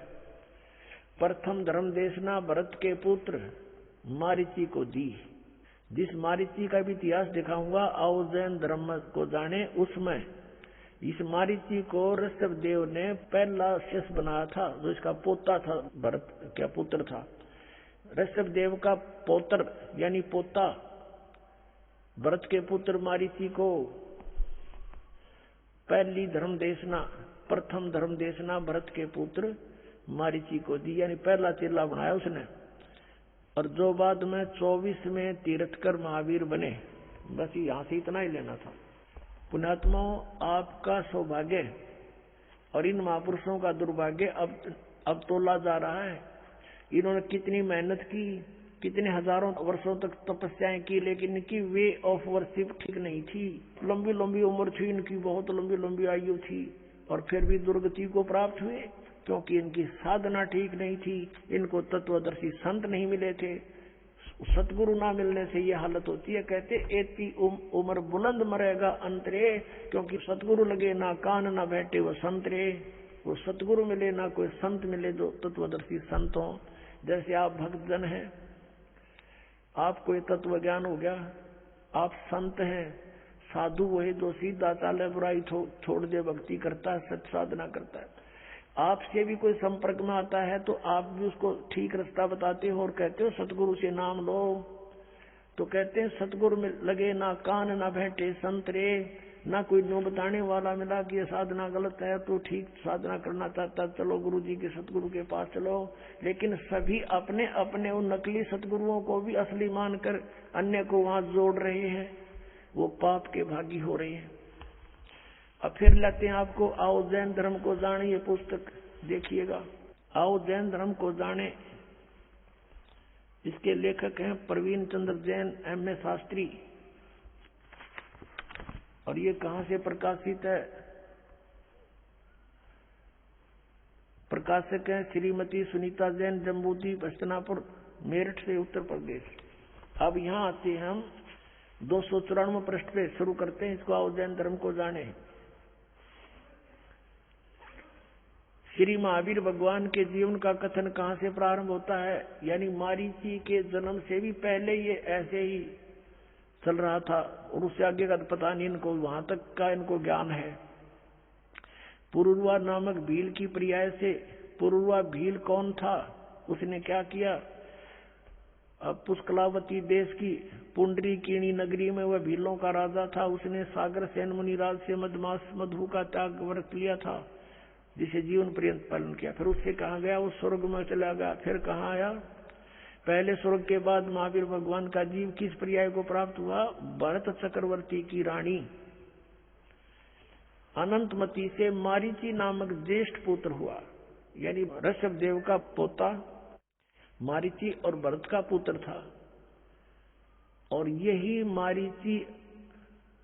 Speaker 2: प्रथम धर्म देशना भरत के पुत्र मारीची को दी। जिस मारीची का भी इतिहास दिखाऊंगा, आओ जैन धर्म को जाने। उसमें इस मारीची को ऋषभ देव ने पहला शिष्य बनाया था, जो इसका पोता था, भरत का पुत्र था। ऋषभ देव का पौत्र यानी पोता भरत के पुत्र मारीची को पहली धर्म देशना, प्रथम धर्म देशना भरत के पुत्र मारीची को दी, यानी पहला चेला बनाया उसने। और जो बाद में 24वें तीर्थंकर महावीर बने। बस यहां से इतना ही लेना था। पुण्यात्माओं, आपका सौभाग्य और इन महापुरुषों का दुर्भाग्य अब तोला जा रहा है। इन्होंने कितनी मेहनत की, कितने हजारों वर्षों तक तपस्याएं की, लेकिन इनकी वे ऑफ वर्शिप ठीक नहीं थी। लंबी लंबी उम्र थी इनकी, बहुत लंबी लंबी आयु थी, और फिर भी दुर्गति को प्राप्त हुए, क्योंकि इनकी साधना ठीक नहीं थी। इनको तत्वदर्शी संत नहीं मिले थे। सतगुरु ना मिलने से ये हालत होती है। कहते एती उम्र बुलंद मरेगा अंतरे, क्योंकि सतगुरु लगे ना कान ना बैठे वो संतरे। वो सतगुरु मिले ना कोई संत मिले जो तत्वदर्शी संत हो। जैसे आप भक्तजन हैं, आपको ये तत्व ज्ञान हो गया, आप संत हैं। साधु वही जो सीधा चाले बुराई छोड़ दे, भक्ति करता है, सत साधना करता है। आपसे भी कोई संपर्क में आता है तो आप भी उसको ठीक रास्ता बताते हो और कहते हो सतगुरु से नाम लो। तो कहते हैं सतगुरु में लगे ना कान ना भेंटे संतरे, ना कोई नो बताने वाला मिला कि ये साधना गलत है, तो ठीक साधना करना चाहता चलो गुरु जी के सतगुरु के पास चलो। लेकिन सभी अपने अपने उन नकली सतगुरुओं को भी असली मानकर अन्य को वहां जोड़ रहे हैं, वो पाप के भागी हो रहे हैं। अब फिर लाते हैं आपको आओ जैन धर्म को जाने, ये पुस्तक देखिएगा, आओ जैन धर्म को जाने। इसके लेखक हैं प्रवीण चंद्र जैन, M.A. शास्त्री। और ये कहां से प्रकाशित है? प्रकाशक हैं श्रीमती सुनीता जैन, जम्बूद्वीप, हस्तिनापुर, मेरठ से, उत्तर प्रदेश। अब यहाँ आते हैं हम 294 पृष्ठ पे शुरू करते हैं इसको, आओ जैन धर्म को जाने। श्री महावीर भगवान के जीवन का कथन कहां से प्रारंभ होता है? यानी मारीची के जन्म से भी पहले ये ऐसे ही चल रहा था, और उससे आगे का तो पता नहीं इनको, वहां तक का इनको ज्ञान है। पुरुरवा नामक भील की पर्याय से, पुरुरवा भील कौन था, उसने क्या किया? अब पुष्कलावती देश की पुंडरीकीणी नगरी में वह भीलों का राजा था। उसने सागर सेन मुनिराज से मधमास मधु का त्याग व्रत लिया था, जिसे जीवन पर्यंत पालन किया। फिर उससे कहा गया वो स्वर्ग में चला गया। फिर कहाँ आया? पहले स्वर्ग के बाद महावीर भगवान का जीव किस पर्याय को प्राप्त हुआ? भरत चक्रवर्ती की रानी अनंतमती से मारीची नामक ज्येष्ठ पुत्र हुआ। यानी ऋषभ देव का पोता मारीची और भरत का पुत्र था। और यही मारीची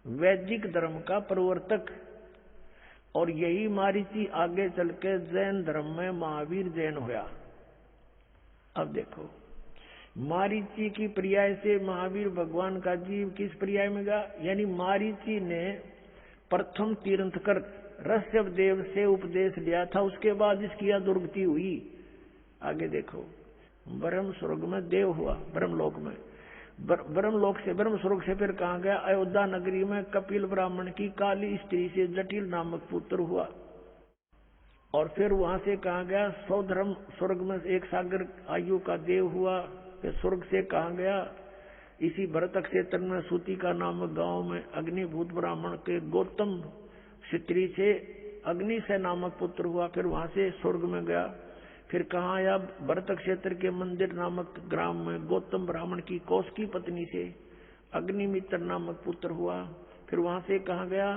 Speaker 2: वैदिक धर्म का प्रवर्तक, और यही मारीची आगे चल के जैन धर्म में महावीर जैन हुआ। अब देखो, मारीची की पर्याय से महावीर भगवान का जीव किस पर्याय में गया? यानी मारीची ने प्रथम तीर्थंकर ऋषभ देव से उपदेश लिया था, उसके बाद इसकी दुर्गति हुई। आगे देखो, ब्रह्म स्वर्ग में देव हुआ, ब्रह्मलोक में, ब्रह्मलोक से ब्रह्म स्वर्ग से फिर कहा गया? अयोध्या नगरी में कपिल ब्राह्मण की काली स्त्री से जटिल नामक पुत्र हुआ। और फिर वहां से कहा गया? सौधर्म स्वर्ग में एक सागर आयु का देव हुआ। फिर स्वर्ग से कहा गया? इसी भरत क्षेत्र में सूती का नामक गांव में अग्निभूत ब्राह्मण के गौतम स्त्री से अग्नि से नामक पुत्र हुआ। फिर वहां से स्वर्ग में गया। फिर कहाँ आया? भरत क्षेत्र के मंदिर नामक ग्राम में गौतम ब्राह्मण की कौश की पत्नी से अग्निमित्र नामक पुत्र हुआ। फिर वहां से कहा गया?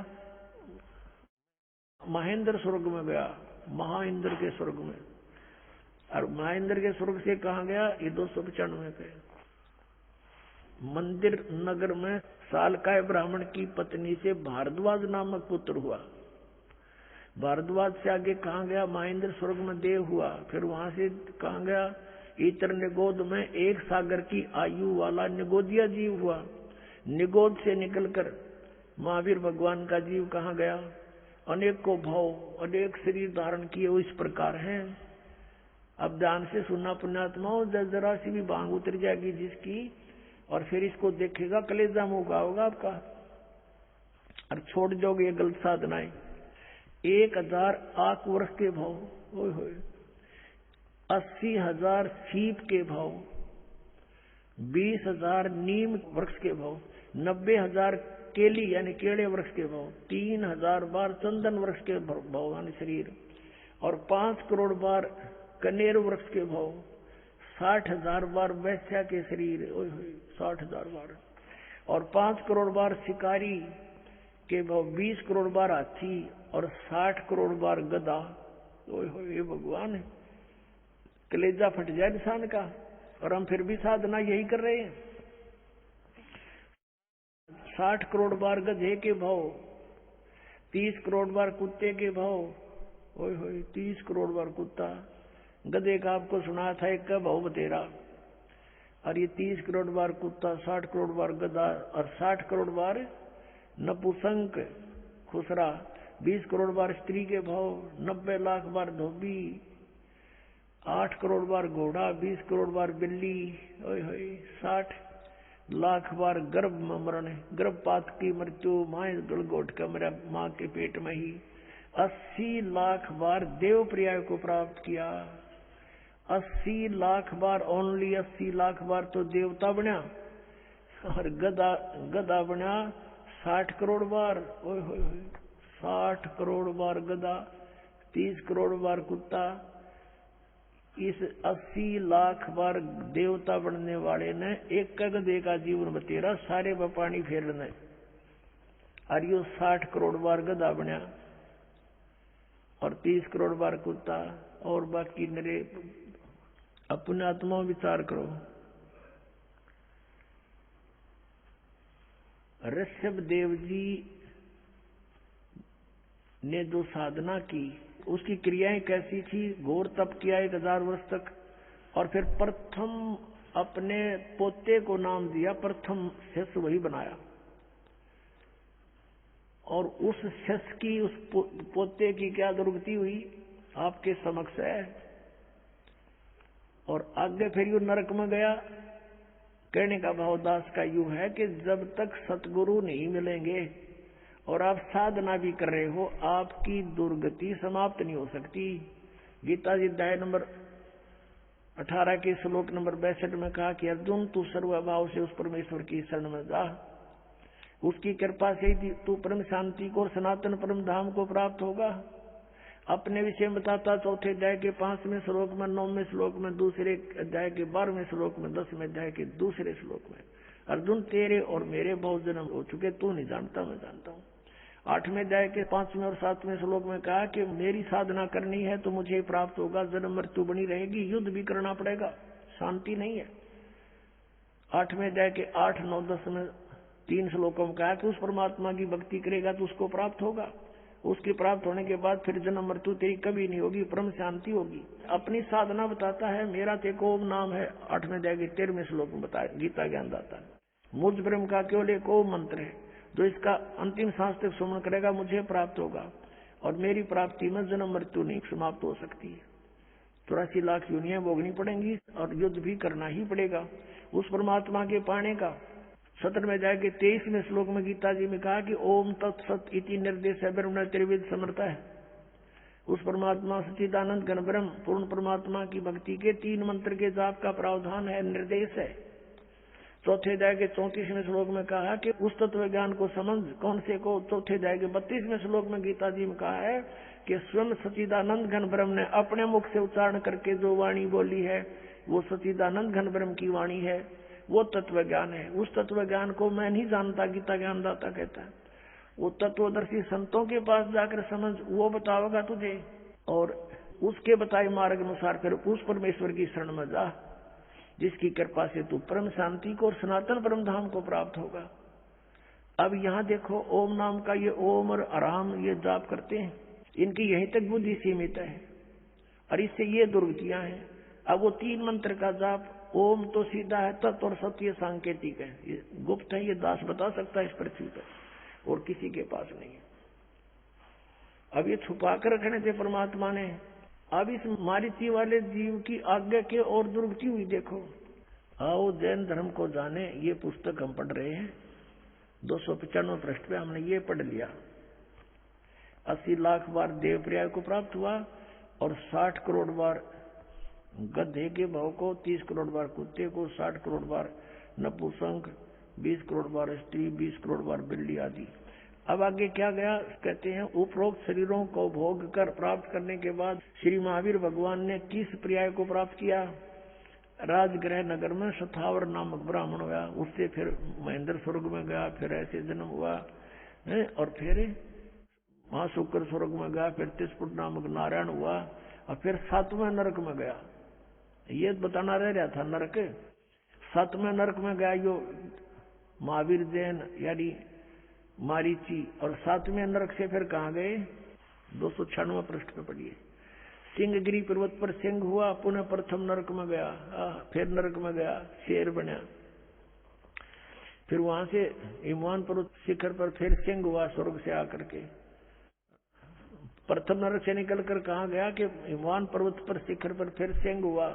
Speaker 2: महेंद्र स्वर्ग में गया, महाइंद्र के स्वर्ग में। और महेंद्र के स्वर्ग से कहा गया? ये 295 पे मंदिर नगर में सालकाय ब्राह्मण की पत्नी से भारद्वाज नामक पुत्र हुआ। भारद्वाज से आगे कहा गया? महेंद्र स्वर्ग में देव हुआ। फिर वहां से कहा गया? इतर निगोद में एक सागर की आयु वाला निगोदिया जीव हुआ। निगोद से निकलकर महावीर भगवान का जीव कहाँ गया? अनेक को भाव अनेक शरीर धारण किए वो इस प्रकार हैं। अब ध्यान से सुनना पुण्यात्माओं, जरा सी भी बांग उतर जाएगी जिसकी, और फिर इसको देखेगा कलेजा मुँह होगा आपका, और छोड़ जाओगे ये गलत साधनाएं। 1000 आक वर्ष के भाव, 80,000 सीप के भाव, 20,000 नीम वृक्ष के भाव, 90,000 केली यानी केले वृक्ष के भाव, 3,000 बार चंदन वृक्ष के भाव यानी शरीर, और 5 करोड़ बार कनेर वृक्ष के भाव, 60,000 बार वैश्या के शरीर, 60,000 बार, और 5 करोड़ बार शिकारी के भाव, 20 करोड़ बार हाथी, और 60 करोड़ बार गधा। ये भगवान है, कलेजा फट जाए इंसान का। और हम फिर भी साधना यही कर रहे हैं। 60 करोड़ बार गधे के भाव, 30 करोड़ बार कुत्ते के भाव, 30 करोड़ बार कुत्ता। गधे का आपको सुना था एक का भाव बतेरा, और ये 30 करोड़ बार कुत्ता, 60 करोड़ बार गधा, और 60 करोड़ बार नपुसंक खुसरा, 20 करोड़ बार स्त्री के भाव, 90 लाख बार धोबी, 8 करोड़ बार घोड़ा, 20 करोड़ बार बिल्ली, 60 लाख बार गर्भ में मरण, गर्भपात की मृत्यु, माए गलगोट का मेरा माँ के पेट में ही, 80 लाख बार देव पर्याय को प्राप्त किया। 80 लाख बार, ओनली 80 लाख बार तो देवता बना, और गधा बना 60 करोड़ बार। ओए होए होए, 60 करोड़ बार गधा, 30 करोड़ बार कुत्ता। इस 80 लाख बार देवता बनने वाले ने एक गधे का जीवन बतेरा, सारे व पानी फेरने, और यो 60 करोड़ बार गधा बना और 30 करोड़ बार कुत्ता। और बाकी मेरे अपने आत्मा विचार करो। ऋषभ देव जी ने जो साधना की, उसकी क्रियाएं कैसी थी? घोर तप किया 1000 वर्ष तक, और फिर प्रथम अपने पोते को नाम दिया, प्रथम शिष्य वही बनाया। और उस शिष्य की, उस पोते की क्या दुर्गति हुई आपके समक्ष है। और आगे फिर यू नरक में गया। कहने का भावदास का यूं है कि जब तक सतगुरु नहीं मिलेंगे और आप साधना भी कर रहे हो, आपकी दुर्गति समाप्त नहीं हो सकती। गीता जी अध्याय नंबर 18 के श्लोक नंबर 62 में कहा कि अर्जुन, तू सर्वभाव से उस परमेश्वर की शरण में जा, उसकी कृपा से ही तू परम शांति को और सनातन परम धाम को प्राप्त होगा। अपने विषय में बताता 4थे अध्याय के 5वें श्लोक में, 9वें श्लोक में, दूसरे अध्याय के 12वें श्लोक में, 10वें अध्याय के दूसरे श्लोक में, अर्जुन तेरे और मेरे बहुत जन्म हो चुके, तू नहीं जानता, मैं जानता हूँ। 8वें अध्याय के 5वें और 7वें श्लोक में कहा कि मेरी साधना करनी है तो मुझे प्राप्त होगा, जन्म मृत्यु बनी रहेगी, युद्ध भी करना पड़ेगा, शांति नहीं है। 8वें अध्याय के 8, 9, 10 में 3 श्लोकों में कहा कि उस परमात्मा की भक्ति करेगा तो उसको प्राप्त होगा। उसकी प्राप्त होने के बाद फिर जन्म मृत्यु तेरी कभी नहीं होगी, परम शांति होगी। अपनी साधना बताता है, मेरा तेको ओम नाम है। 8वें अध्याय के 13वें श्लोक में बताया गीता ज्ञानदाता है। मुझ ब्रह्म का केवल एक ओम मंत्र है, जो इसका अंतिम सांस तक सुमन करेगा मुझे प्राप्त होगा, और मेरी प्राप्ति में जन्म मृत्यु नहीं समाप्त हो सकती। 84 लाख योनियां भोगनी पड़ेंगी और युद्ध भी करना ही पड़ेगा उस परमात्मा के पाने का। 17वें अध्याय के 23वें श्लोक में गीता जी में कहा कि ओम तत्सत इति निर्देश है, ब्रह्म त्रिविध समर्थ है। उस परमात्मा सच्चिदानंद घन ब्रह्म पूर्ण परमात्मा की भक्ति के 3 मंत्र के जाप का प्रावधान है, निर्देश है। 4थे अध्याय के 34वें श्लोक में कहा कि उस तत्व ज्ञान को समझ, कौन से को? 4थे अध्याय के 32वें श्लोक में गीता जी में कहा है कि स्वयं सच्चिदानंद घन ब्रह्म ने अपने मुख से उच्चारण करके जो वाणी बोली है, वो सच्चिदानंद घन ब्रह्म की वाणी है, वो तत्व ज्ञान है। उस तत्व ज्ञान को मैं नहीं जानता, गीता ज्ञानदाता कहता है। वो तत्वदर्शी संतों के पास जाकर समझ, वो बताओगा तुझे, और उसके बताए मार्ग अनुसार फिर उस परमेश्वर की शरण में जा, जिसकी कृपा से तू परम शांति को और सनातन परम धाम को प्राप्त होगा। अब यहाँ देखो, ओम नाम का ये ओम और आराम ये जाप करते हैं, इनकी यहीं तक बुद्धि सीमित है और इससे ये दुर्गतियां हैं। अब वो 3 मंत्र का जाप, ओम तो सीधा है, तत् और सत्य सांकेतिक है, ये गुप्त है, ये दास बता सकता है इस पृथ्वी पर, और किसी के पास नहीं है। अब ये छुपा कर रखने थे परमात्मा ने। अब इस मारीची वाले जीव की आज्ञा के और दुर्गति हुई। देखो, आओ जैन धर्म को जाने, ये पुस्तक हम पढ़ रहे हैं। 295 पृष्ठ पे हमने ये पढ़ लिया। 80 लाख बार देव पर्याय को प्राप्त हुआ और 60 करोड़ बार गधे के भाव को, 30 करोड़ बार कुत्ते को, 60 करोड़ बार नपुंसक, 20 करोड़ बार स्त्री, 20 करोड़ बार बिल्ली आदि। अब आगे क्या गया? कहते हैं उपरोक्त शरीरों को भोग कर प्राप्त करने के बाद श्री महावीर भगवान ने 30 पर्याय को प्राप्त किया। राजगृह नगर में शथावर नामक ब्राह्मण हुआ, उससे फिर महेंद्र स्वर्ग में गया, फिर ऐसे जन्म हुआ, और फिर महाशुक्र स्वर्ग में गया, फिर तिस्पुट नामक नारायण हुआ, और फिर 7वें नरक में गया। ये बताना रह रहा था नरक। 7वें नरक में गया यो महावीर जैन यानी मारीची, और 7वें नरक से फिर कहाँ गए? 296 पृष्ठ पे पढ़िए। सिंहगिरी पर्वत पर सिंह हुआ, पुनः प्रथम नरक में गया, फिर नरक में गया, शेर बना, फिर वहां से हिमवान पर्वत शिखर पर फिर सिंह हुआ स्वर्ग से आकर के। प्रथम नरक से निकलकर कहाँ गया कि हिमवान पर्वत पर शिखर पर फिर सिंह हुआ,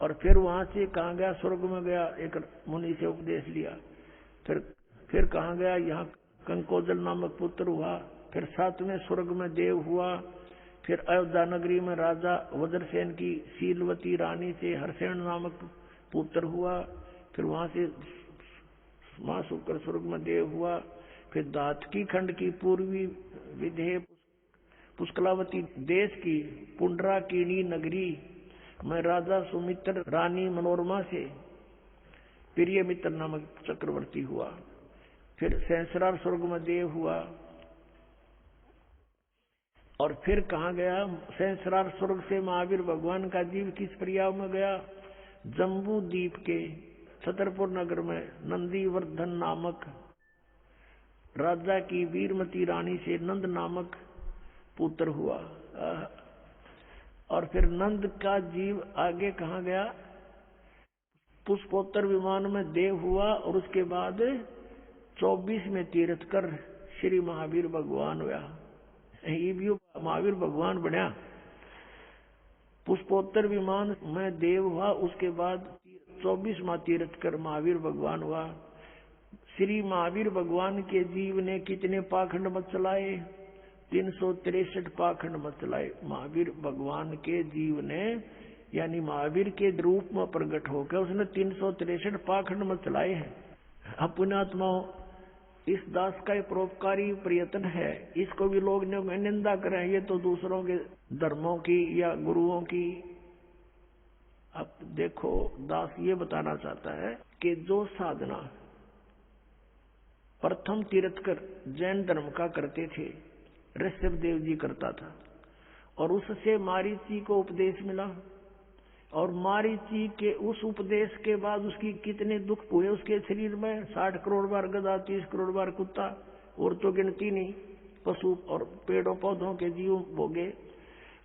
Speaker 2: और फिर वहां से कहाँ गया? स्वर्ग में गया, एक मुनि से उपदेश लिया। फिर कहाँ गया? यहाँ कंकोजल नामक पुत्र हुआ, फिर 7वें स्वर्ग में देव हुआ। फिर अयोध्या नगरी में राजा वज्रसेन की शीलवती रानी से हरसेन नामक पुत्र हुआ। फिर वहां से मां शुक्र स्वर्ग में देव हुआ। फिर दातकी खंड की पूर्वी विधेय पुष्कलावती देश की पुंडराकिनी नगरी में राजा सुमित्र रानी मनोरमा से प्रिय मित्र नामक चक्रवर्ती हुआ। फिर सहस्रार स्वर्ग में देव हुआ। और फिर कहाँ गया? सहस्रार स्वर्ग से महावीर भगवान का जीव किस प्रयाग में गया? जम्बू द्वीप के छतरपुर नगर में नंदीवर्धन नामक राजा की वीरमती रानी से नंद नामक पुत्र हुआ। और फिर नंद का जीव आगे कहाँ गया? पुष्पोत्तर विमान में देव हुआ। और उसके बाद 24 में तीर्थ कर श्री महावीर भगवान हुआ। ये भी महावीर भगवान बना। पुष्पोत्तर विमान में देव हुआ, उसके बाद 24वां तीर्थ कर महावीर भगवान हुआ। श्री महावीर भगवान के जीव ने कितने पाखंड मत चलाए? 363 पाखंड मत चलाए महावीर भगवान के जीव ने, यानी महावीर के रूप में प्रकट होकर उसने 363 पाखंड मत चलाए हैं। अपने आत्माओं, इस दास का परोपकारी प्रयत्न है, इसको भी लोग निंदा करें, ये तो दूसरों के धर्मों की या गुरुओं की। अब देखो, दास ये बताना चाहता है कि जो साधना प्रथम तीर्थकर जैन धर्म का करते थे, ऋषभ देव जी करता था, और उससे मारीची को उपदेश मिला। और मारीची के उस उपदेश के बाद उसकी कितने दुख हुए उसके शरीर में। 60 करोड़ बार गधा, 30 करोड़ बार कुत्ता, और तो गिनती नहीं, पशु और पेड़ों पौधों के जीव भोगे।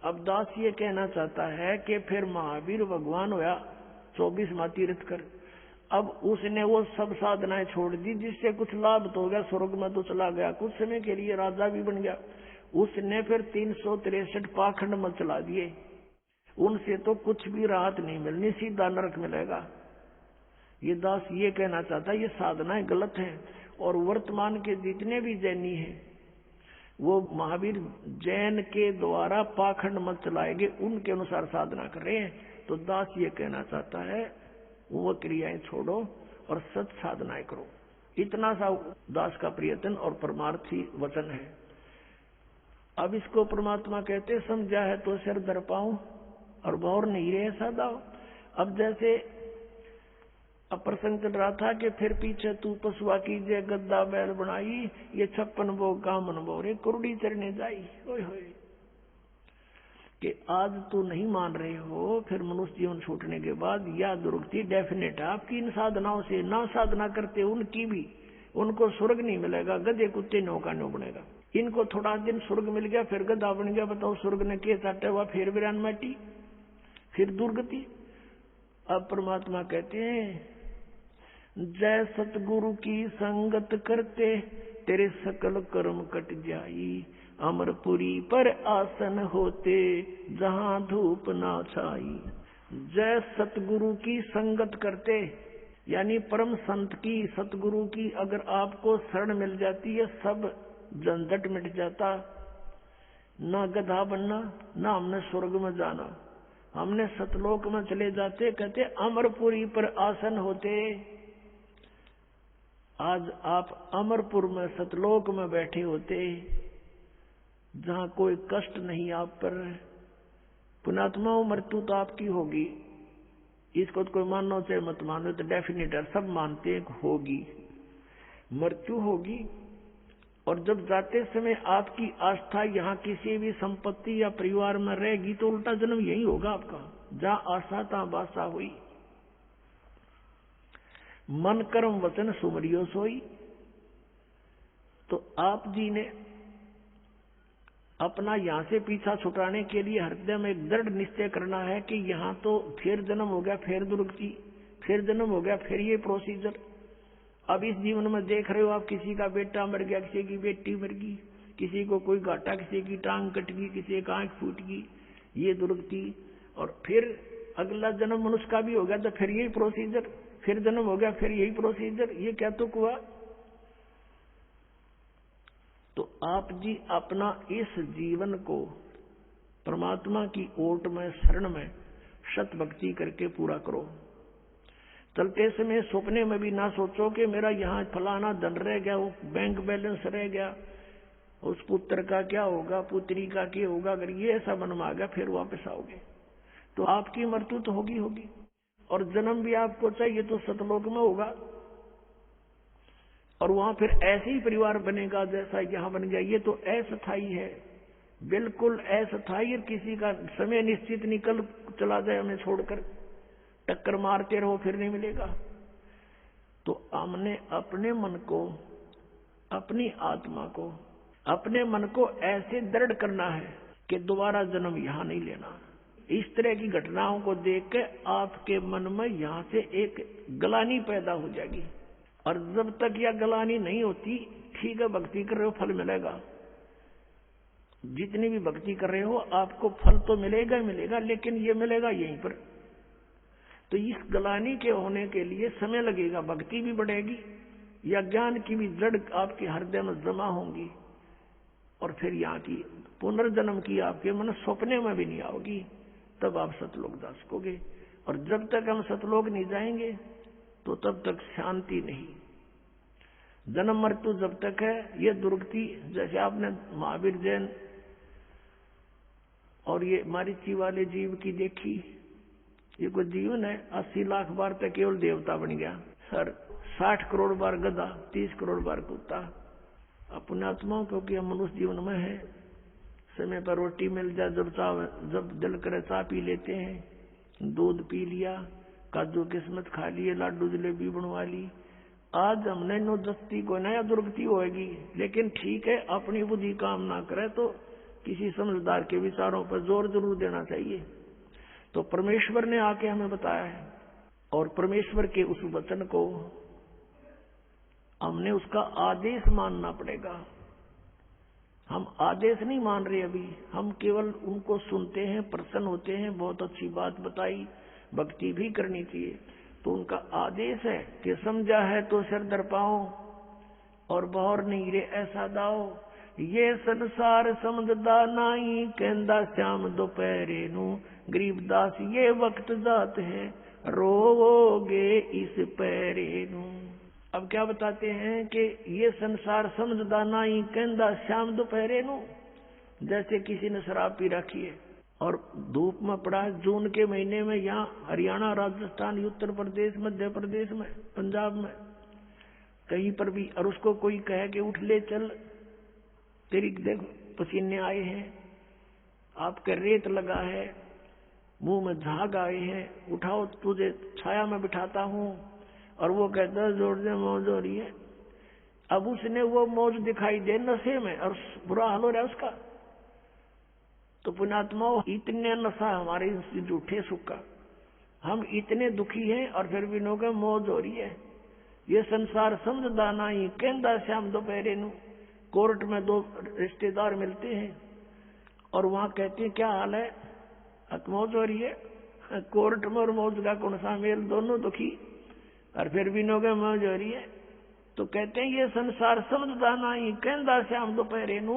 Speaker 2: अब दास ये कहना चाहता है कि फिर महावीर भगवान हुआ 24वां तीर्थ कर। अब उसने वो सब साधनाएं छोड़ दी जिससे कुछ लाभ तो हो गया, स्वर्ग में तो चला गया, कुछ समय के लिए राजा भी बन गया। उसने फिर 363 पाखंड मत चला दिए, उनसे तो कुछ भी राहत नहीं मिलनी, सीधा नरक मिलेगा। ये दास ये कहना चाहता है ये साधनाएं गलत हैं। और वर्तमान के जितने भी जैनी हैं वो महावीर जैन के द्वारा पाखंड मत चलाएंगे, उनके अनुसार साधना कर रहे हैं। तो दास ये कहना चाहता है वो क्रियाएं छोड़ो और सच साधनाएं करो। इतना सा दास का प्रयत्न और परमार्थी वचन है। अब इसको परमात्मा कहते समझा है तो सिर धर पाऊं और भौर नहीं रहे सदाओ। अब जैसे प्रसंग चल रहा था कि फिर पीछे तू पशुआ कीजिए गद्दा बैल बनाई, ये 56 भोग का मन बोरे कुरुड़ी चरने जाई। ओए होए कि आज तू नहीं मान रहे हो, फिर मनुष्य जीवन छूटने के बाद या दुर्गति डेफिनेट है आपकी। इन साधनाओं से ना साधना करते उनकी भी, उनको स्वर्ग नहीं मिलेगा, गधे कुत्ते नौका नो बनेगा। इनको थोड़ा दिन स्वर्ग मिल गया, फिर गधा बन गया। बताओ स्वर्ग ने के चाटे हुआ, फिर वीरान माटी, फिर दुर्गति। अब परमात्मा कहते हैं जय सतगुरु की संगत करते तेरे सकल कर्म कट जाई, अमरपुरी पर आसन होते जहां धूप ना छाई। जय सतगुरु की संगत करते, यानी परम संत की, सतगुरु की अगर आपको शरण मिल जाती है सब झंझट मिट जाता। ना गधा बनना, ना हमने स्वर्ग में जाना, हमने सतलोक में चले जाते। कहते अमरपुरी पर आसन होते। आज आप अमरपुर में सतलोक में बैठे होते जहां कोई कष्ट नहीं आप पर। पुणात्मा मृत्यु तो आपकी होगी, इसको तो कोई मानो चाहे मत मानो, तो डेफिनेट है, सब मानते हैं होगी, मृत्यु होगी। और जब जाते समय आपकी आस्था यहाँ किसी भी संपत्ति या परिवार में रहेगी तो उल्टा जन्म यही होगा आपका, जहाँ आशा तहाँ बासा हुई। मन कर्म वचन सुमरियो सोई। तो आप जी ने अपना यहाँ से पीछा छुटाने के लिए हृदय में एक दृढ़ निश्चय करना है कि यहाँ तो फिर जन्म हो गया, फिर दुर्गति, फिर जन्म हो गया, फिर ये प्रोसीजर। अब इस जीवन में देख रहे हो आप, किसी का बेटा मर गया, किसी की बेटी मर गई, किसी को कोई घाटा, किसी की टांग कट गई, किसी की आंख फूट गई, ये दुर्गति। और फिर अगला जन्म मनुष्य का भी हो गया तो फिर यही प्रोसीजर, फिर जन्म हो गया, फिर यही प्रोसीजर। ये क्या तुक हुआ? तो आप जी अपना इस जीवन को परमात्मा की ओट में, शरण में सत भक्ति करके पूरा करो। चलते समय सपने में भी ना सोचो कि मेरा यहाँ फलाना धन रह गया, वो बैंक बैलेंस रह गया, उस पुत्र का क्या होगा, पुत्री का क्या होगा। अगर ये ऐसा मन में आ गया फिर वापस आओगे तो आपकी मृत्यु तो होगी। और जन्म भी आपको चाहिए तो सतलोक में होगा, और वहां फिर ऐसे ही परिवार बनेगा जैसा यहाँ बन गया। ये तो अस्थायी है, बिल्कुल अस्थायी। किसी का समय निश्चित निकल चला जाए हमें छोड़कर, टक्कर मारते रहो फिर नहीं मिलेगा। तो हमने अपने मन को, अपनी आत्मा को, अपने मन को ऐसे दृढ़ करना है कि दोबारा जन्म यहां नहीं लेना। इस तरह की घटनाओं को देख के आपके मन में यहां से एक गलानी पैदा हो जाएगी। और जब तक यह गलानी नहीं होती, ठीक है भक्ति कर रहे हो फल मिलेगा, जितनी भी भक्ति कर रहे हो आपको फल तो मिलेगा ही मिलेगा, लेकिन ये मिलेगा यहीं पर। तो इस गलानी के होने के लिए समय लगेगा, भक्ति भी बढ़ेगी या ज्ञान की भी जड़ आपके हृदय में जमा होंगी, और फिर यहाँ की पुनर्जन्म की आपके मन सपने में भी नहीं आओगी, तब आप सतलोक जा सकोगे। और जब तक हम सतलोक नहीं जाएंगे तो तब तक शांति नहीं। जन्म मृत्यु जब तक है ये दुर्गति, जैसे आपने महावीर जैन और ये मारीची वाले जीव की देखी, ये कोई जीवन है 80 लाख बार तक केवल देवता बन गया, सर 60 करोड़ बार गधा, 30 करोड़ बार कुत्ता। पुण्यात्माओं क्योंकि हम मनुष्य जीवन में है, समय पर रोटी मिल जाए, जब दिल करे चाय पी लेते हैं, दूध पी लिया, काजू किस्मत खा लिए, लाडू जलेबी बनवा ली। आज हमने नो दस्ती को नया दुर्गति होगी, लेकिन ठीक है अपनी बुद्धि काम ना करे तो किसी समझदार के विचारों पर जोर जरूर देना चाहिए। तो परमेश्वर ने आके हमें बताया है, और परमेश्वर के उस वचन को हमने उसका आदेश मानना पड़ेगा। हम आदेश नहीं मान रहे अभी, हम केवल उनको सुनते हैं, प्रसन्न होते हैं, बहुत अच्छी बात बताई, भक्ति भी करनी चाहिए। तो उनका आदेश है कि समझा है तो सिर दर पाओ और बहर नहीं रे ऐसा दाओ, ये संसार समझदा नाई कहंदा श्याम दोपहरे नू, गरीबदास ये वक्त जात है रोवोगे इस पैरे नू। अब क्या बताते हैं कि ये संसार समझदा नाई कहंदा श्याम दोपहरे नू, जैसे किसी ने शराब पी रखी है और धूप में पड़ा है, जून के महीने में, यहाँ हरियाणा, राजस्थान, उत्तर प्रदेश, मध्य प्रदेश में, पंजाब में कहीं पर भी, और उसको कोई कहे कि उठ ले चल, तेरी देख पसीने आए हैं, आपके रेत लगा है, मुंह में झाग आए हैं, उठाओ तुझे छाया में बिठाता हूँ, और वो कहता है जोर से मौज हो रही है। अब उसने वो मौज दिखाई दे नशे में और बुरा हाल हो रहा है उसका। तो पुण्यात्माओं, इतने नशा हमारे झूठे सुख का, हम इतने दुखी हैं और फिर भी लोगों मौज हो रही है। ये संसार समझदा नहीं कहंदा श्याम दोपहरे नू। कोर्ट में दो रिश्तेदार मिलते हैं और वहां कहते हैं क्या हाल है, मौज हो रही है। कोर्ट में और मौज का कौन सा मेल, दोनों दुखी और फिर भी लोगों मौज हो रही है। तो कहते हैं ये संसार समझदा नहीं कहंदा श्याम दोपहरे नू,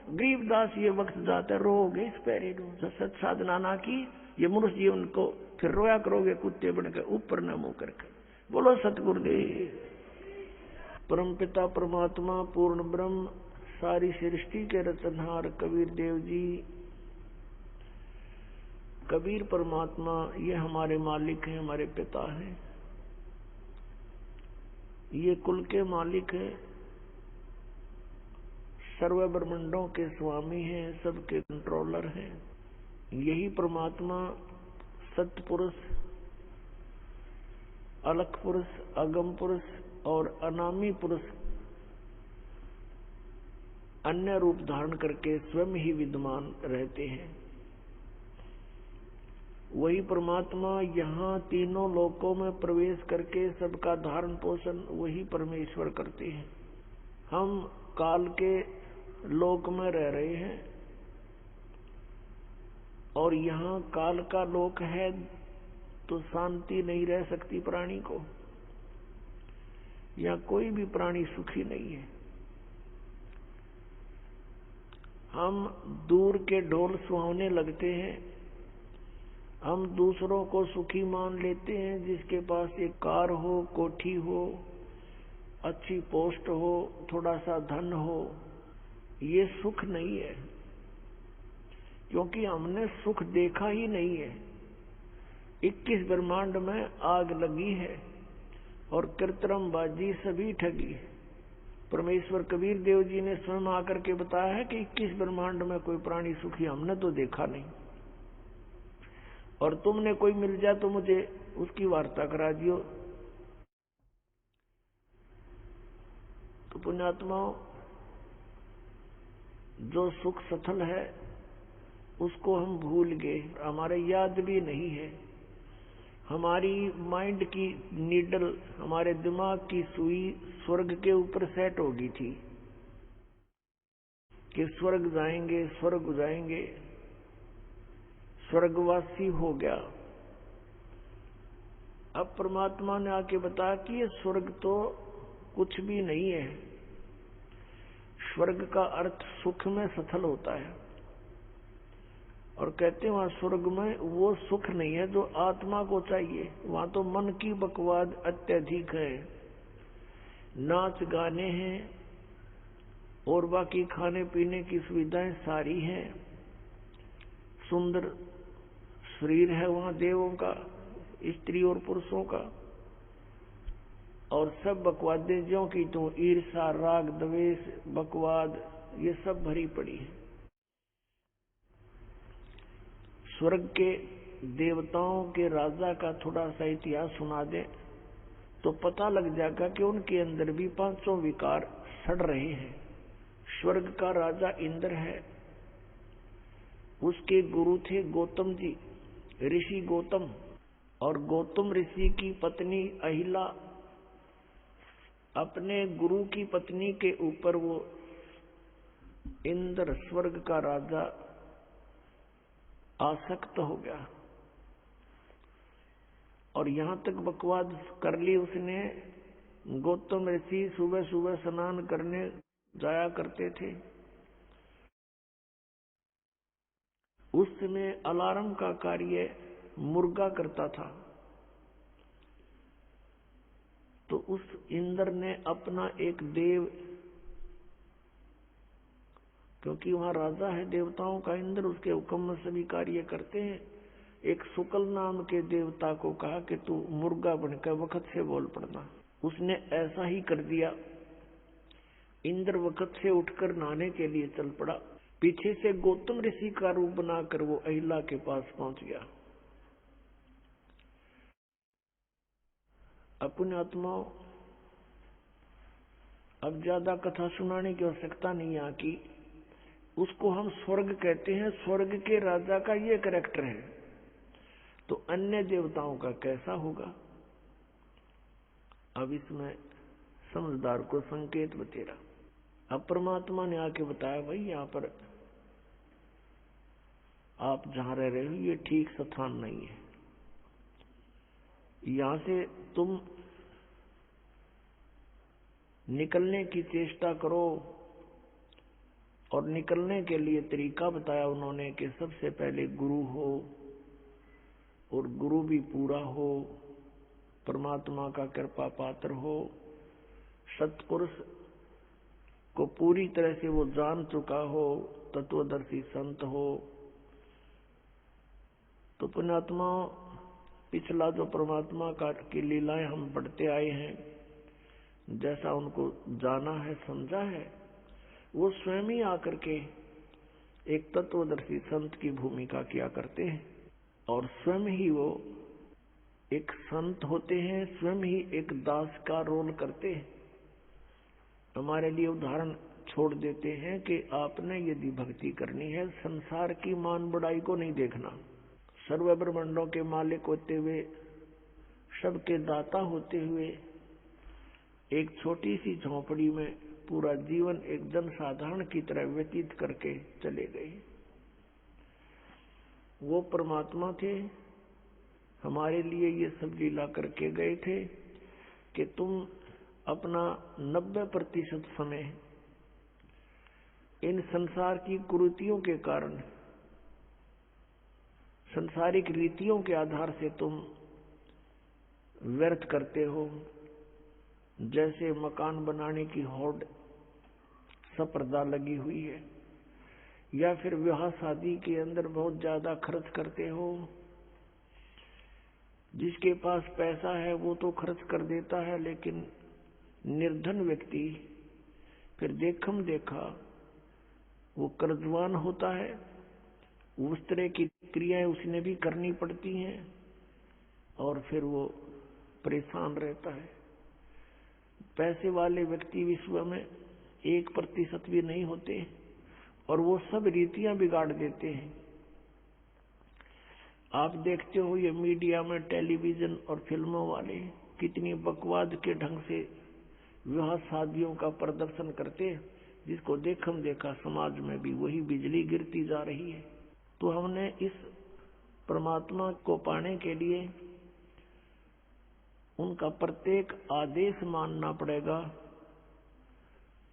Speaker 2: गरीबदास ये वक्त जाते रोगे इस पैरे नू। सत साधना ना की ये मनुष्य जीवन को फिर रोया करोगे कुत्ते बनकर ऊपर न मुंह करके। बोलो सतगुरुदेव। परम पिता परमात्मा पूर्ण ब्रह्म सारी सृष्टि के रचनहार कबीर देव जी, कबीर परमात्मा ये हमारे मालिक हैं, हमारे पिता हैं, ये कुल के मालिक हैं, सर्व ब्रह्मांडों के स्वामी हैं, सबके कंट्रोलर हैं। यही परमात्मा सत्य पुरुष, अलख पुरुष, अगम पुरुष और अनामी पुरुष अन्य रूप धारण करके स्वयं ही विद्यमान रहते हैं। वही परमात्मा यहाँ तीनों लोकों में प्रवेश करके सबका धारण पोषण वही परमेश्वर करते हैं। हम काल के लोक में रह रहे हैं और यहाँ काल का लोक है तो शांति नहीं रह सकती प्राणी को। यहाँ कोई भी प्राणी सुखी नहीं है। हम दूर के ढोल सुहावने लगते हैं, हम दूसरों को सुखी मान लेते हैं, जिसके पास एक कार हो, कोठी हो, अच्छी पोस्ट हो, थोड़ा सा धन हो। ये सुख नहीं है, क्योंकि हमने सुख देखा ही नहीं है। 21 ब्रह्मांड में आग लगी है और कृत्रिमबाजी सभी ठगी। परमेश्वर कबीर देव जी ने स्वयं आकर के बताया है कि 21 ब्रह्मांड में कोई प्राणी सुखी हमने तो देखा नहीं, और तुमने कोई मिल जाए तो मुझे उसकी वार्ता करा दियो। तो पुण्यात्माओं, जो सुख सथल है उसको हम भूल गए, हमारे याद भी नहीं है। हमारी माइंड की नीडल, हमारे दिमाग की सुई स्वर्ग के ऊपर सेट होगी थी कि स्वर्ग जाएंगे, स्वर्ग जाएंगे, स्वर्गवासी हो गया। अब परमात्मा ने आके बताया कि ये स्वर्ग तो कुछ भी नहीं है। स्वर्ग का अर्थ सुख में सथल होता है, और कहते हैं वहां स्वर्ग में वो सुख नहीं है जो आत्मा को चाहिए। वहां तो मन की बकवाद अत्यधिक है, नाच गाने हैं और बाकी खाने पीने की सुविधाएं सारी हैं, सुंदर शरीर है वहां देवों का, स्त्री और पुरुषों का, और सब बकवादें ज्यों की तो ईर्षा, राग, द्वेष, बकवाद ये सब भरी पड़ी है। स्वर्ग के देवताओं के राजा का थोड़ा सा इतिहास सुना दे तो पता लग जाएगा कि उनके अंदर भी 500 विकार सड़ रहे हैं। स्वर्ग का राजा इंद्र है, उसके गुरु थे गौतम जी, ऋषि गौतम, और गौतम ऋषि की पत्नी अहिला अपने गुरु की पत्नी के ऊपर वो इंद्र स्वर्ग का राजा आसक्त हो गया, और यहां तक बकवाद कर ली उसने। गौतम ऋषि सुबह सुबह स्नान करने जाया करते थे। उस समय अलार्म का कार्य मुर्गा करता था, तो उस इंद्र ने अपना एक देव, क्योंकि वहां राजा है देवताओं का इंद्र, उसके हुक्म में सभी कार्य करते हैं, एक शुक्ल नाम के देवता को कहा कि तू मुर्गा बनकर वक्त से बोल पड़ना। उसने ऐसा ही कर दिया। इंद्र वक्त से उठकर नहाने के लिए चल पड़ा। पीछे से गौतम ऋषि का रूप बनाकर वो अहिला के पास पहुंच गया। अपने आत्माओं, अब ज्यादा कथा सुनाने की आवश्यकता नहीं है कि उसको हम स्वर्ग कहते हैं। स्वर्ग के राजा का ये कैरेक्टर है, तो अन्य देवताओं का कैसा होगा? अब इसमें समझदार को संकेत बतेरा। अब परमात्मा ने आके बताया, भाई यहाँ पर आप जहां रह रहे हो ये ठीक स्थान नहीं है, यहां से तुम निकलने की चेष्टा करो। और निकलने के लिए तरीका बताया उन्होंने कि सबसे पहले गुरु हो, और गुरु भी पूरा हो, परमात्मा का कृपा पात्र हो, सत्पुरुष को पूरी तरह से वो जान चुका हो, तत्वदर्शी संत हो। तो पुण्यात्मा, पिछला जो परमात्मा का की लीलाएं हम पढ़ते आए हैं, जैसा उनको जाना है, समझा है, वो स्वयं ही आकर के एक तत्वदर्शी संत की भूमिका किया करते हैं, और स्वयं ही वो एक संत होते हैं, स्वयं ही एक दास का रोल करते हैं। हमारे लिए उदाहरण छोड़ देते हैं कि आपने यदि भक्ति करनी है, संसार की मान बढ़ाई को नहीं देखना। सर्व ब्रह्मांडों के मालिक होते हुए, सबके दाता होते हुए, एक छोटी सी झोंपड़ी में पूरा जीवन एक जनसाधारण की तरह व्यतीत करके चले गए। वो परमात्मा थे, हमारे लिए ये सब लीला करके गए थे कि तुम अपना 90% समय इन संसार की कुरीतियों के कारण, संसारिक रीतियों के आधार से तुम व्यर्थ करते हो। जैसे मकान बनाने की होड़ स्पर्धा लगी हुई है, या फिर विवाह शादी के अंदर बहुत ज्यादा खर्च करते हो। जिसके पास पैसा है वो तो खर्च कर देता है, लेकिन निर्धन व्यक्ति फिर देखम देखा वो कर्जवान होता है। उस तरह की क्रियाएं उसने भी करनी पड़ती हैं और फिर वो परेशान रहता है। पैसे वाले व्यक्ति विश्व में 1% भी नहीं होते और वो सब रीतियां बिगाड़ देते हैं। आप देखते हो ये मीडिया में टेलीविजन और फिल्मों वाले कितनी बकवाद के ढंग से विवाह शादियों का प्रदर्शन करते हैं, जिसको देखम देखा समाज में भी वही बिजली गिरती जा रही है। तो हमने इस परमात्मा को पाने के लिए उनका प्रत्येक आदेश मानना पड़ेगा।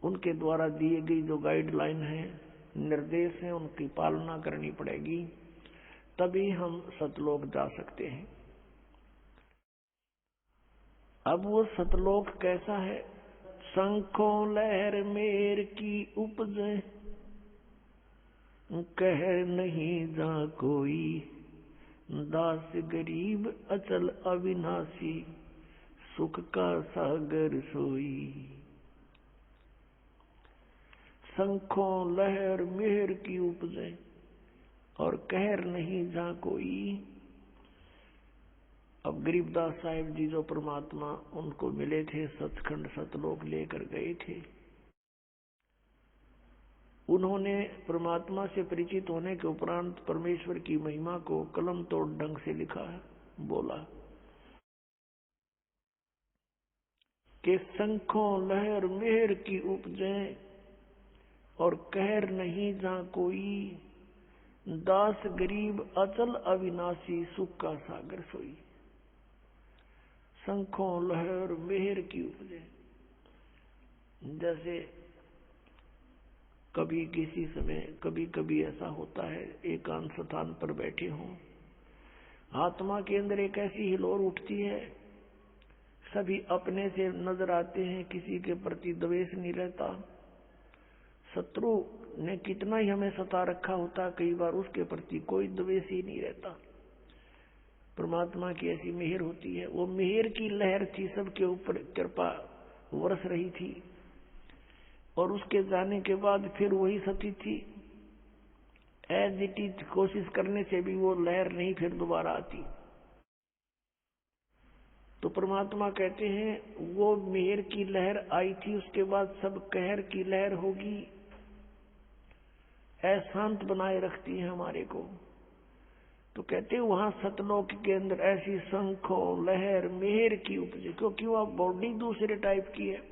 Speaker 2: उनके द्वारा दिए गई जो गाइडलाइन है, निर्देश है, उनकी पालना करनी पड़ेगी, तभी हम सतलोक जा सकते हैं। अब वो सतलोक कैसा है? शंखों लहर मेर की उपजे, कह नहीं जा कोई, दास गरीब अचल अविनाशी, सुख का सागर सोई। शंखों लहर मेहर की उपजे और कहर नहीं जा कोई। अब गरीबदास साहिब जी जो परमात्मा उनको मिले थे, सचखंड सतलोक लेकर गए थे। उन्होंने परमात्मा से परिचित होने के उपरांत परमेश्वर की महिमा को कलम तोड़ ढंग से लिखा है। बोला कि शंखों लहर मेहर की उपजे और कहर नहीं जा कोई, दास गरीब अचल अविनाशी, सुख का सागर सोई। शंखों लहर मेहर की उपजे, जैसे कभी किसी समय कभी कभी ऐसा होता है, एकांत स्थान पर बैठे हों, आत्मा के अंदर एक ऐसी हिलोर उठती है, सभी अपने से नजर आते हैं, किसी के प्रति द्वेष नहीं रहता। शत्रु ने कितना ही हमें सता रखा होता, कई बार उसके प्रति कोई द्वेष ही नहीं रहता। परमात्मा की ऐसी मेहर होती है। वो मेहर की लहर थी, सबके ऊपर कृपा बरस रही थी, और उसके जाने के बाद फिर वही सती थी। एज इट इज कोशिश करने से भी वो लहर नहीं फिर दोबारा आती। तो परमात्मा कहते हैं वो मेहर की लहर आई थी, उसके बाद सब कहर की लहर होगी। अशांत बनाए रखती है हमारे को। तो कहते हैं वहां सतलोक के अंदर ऐसी शंखों लहर मेहर की उपजे, क्योंकि वह बॉडी दूसरे टाइप की है।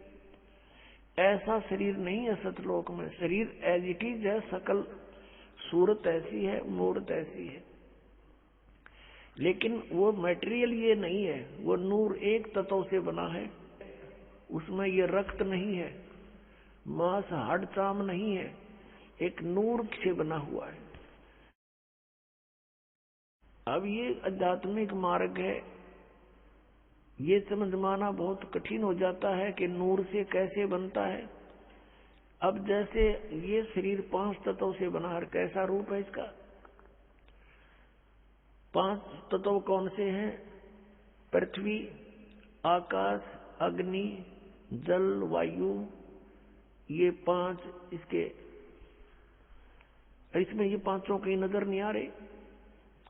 Speaker 2: ऐसा शरीर नहीं है सतलोक में, शरीर एज इट इज है, सकल सूरत ऐसी है, मूर्त ऐसी है, लेकिन वो मटेरियल ये नहीं है। वो नूर एक तत्व से बना है, उसमें ये रक्त नहीं है, मांस हड्ड चाम नहीं है, एक नूर से बना हुआ है। अब ये आध्यात्मिक मार्ग है, ये समझ माना बहुत कठिन हो जाता है कि नूर से कैसे बनता है। अब जैसे ये शरीर 5 तत्व से बना है, कैसा रूप है इसका? 5 तत्व कौन से हैं? पृथ्वी, आकाश, अग्नि, जल, वायु, ये 5 इसके। इसमें ये पांचों कहीं नजर नहीं आ रहे,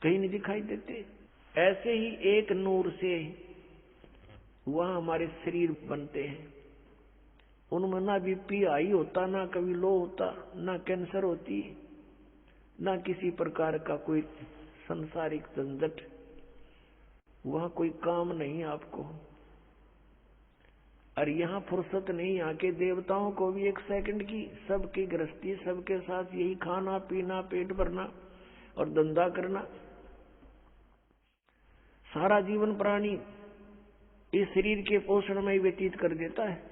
Speaker 2: कहीं नहीं दिखाई देते। ऐसे ही एक नूर से वहां हमारे शरीर बनते हैं। उनमें ना बीपी हाई होता, ना कभी लो होता, ना कैंसर होती, ना किसी प्रकार का कोई संसारिक झंझट। वहां कोई काम नहीं आपको। और यहाँ फुर्सत नहीं, यहाँ के देवताओं को भी 1 सेकंड की, सबकी गृहस्थी, सबके साथ यही खाना पीना, पेट भरना और धंधा करना। सारा जीवन प्राणी इस शरीर के पोषण में ही व्यतीत कर देता है।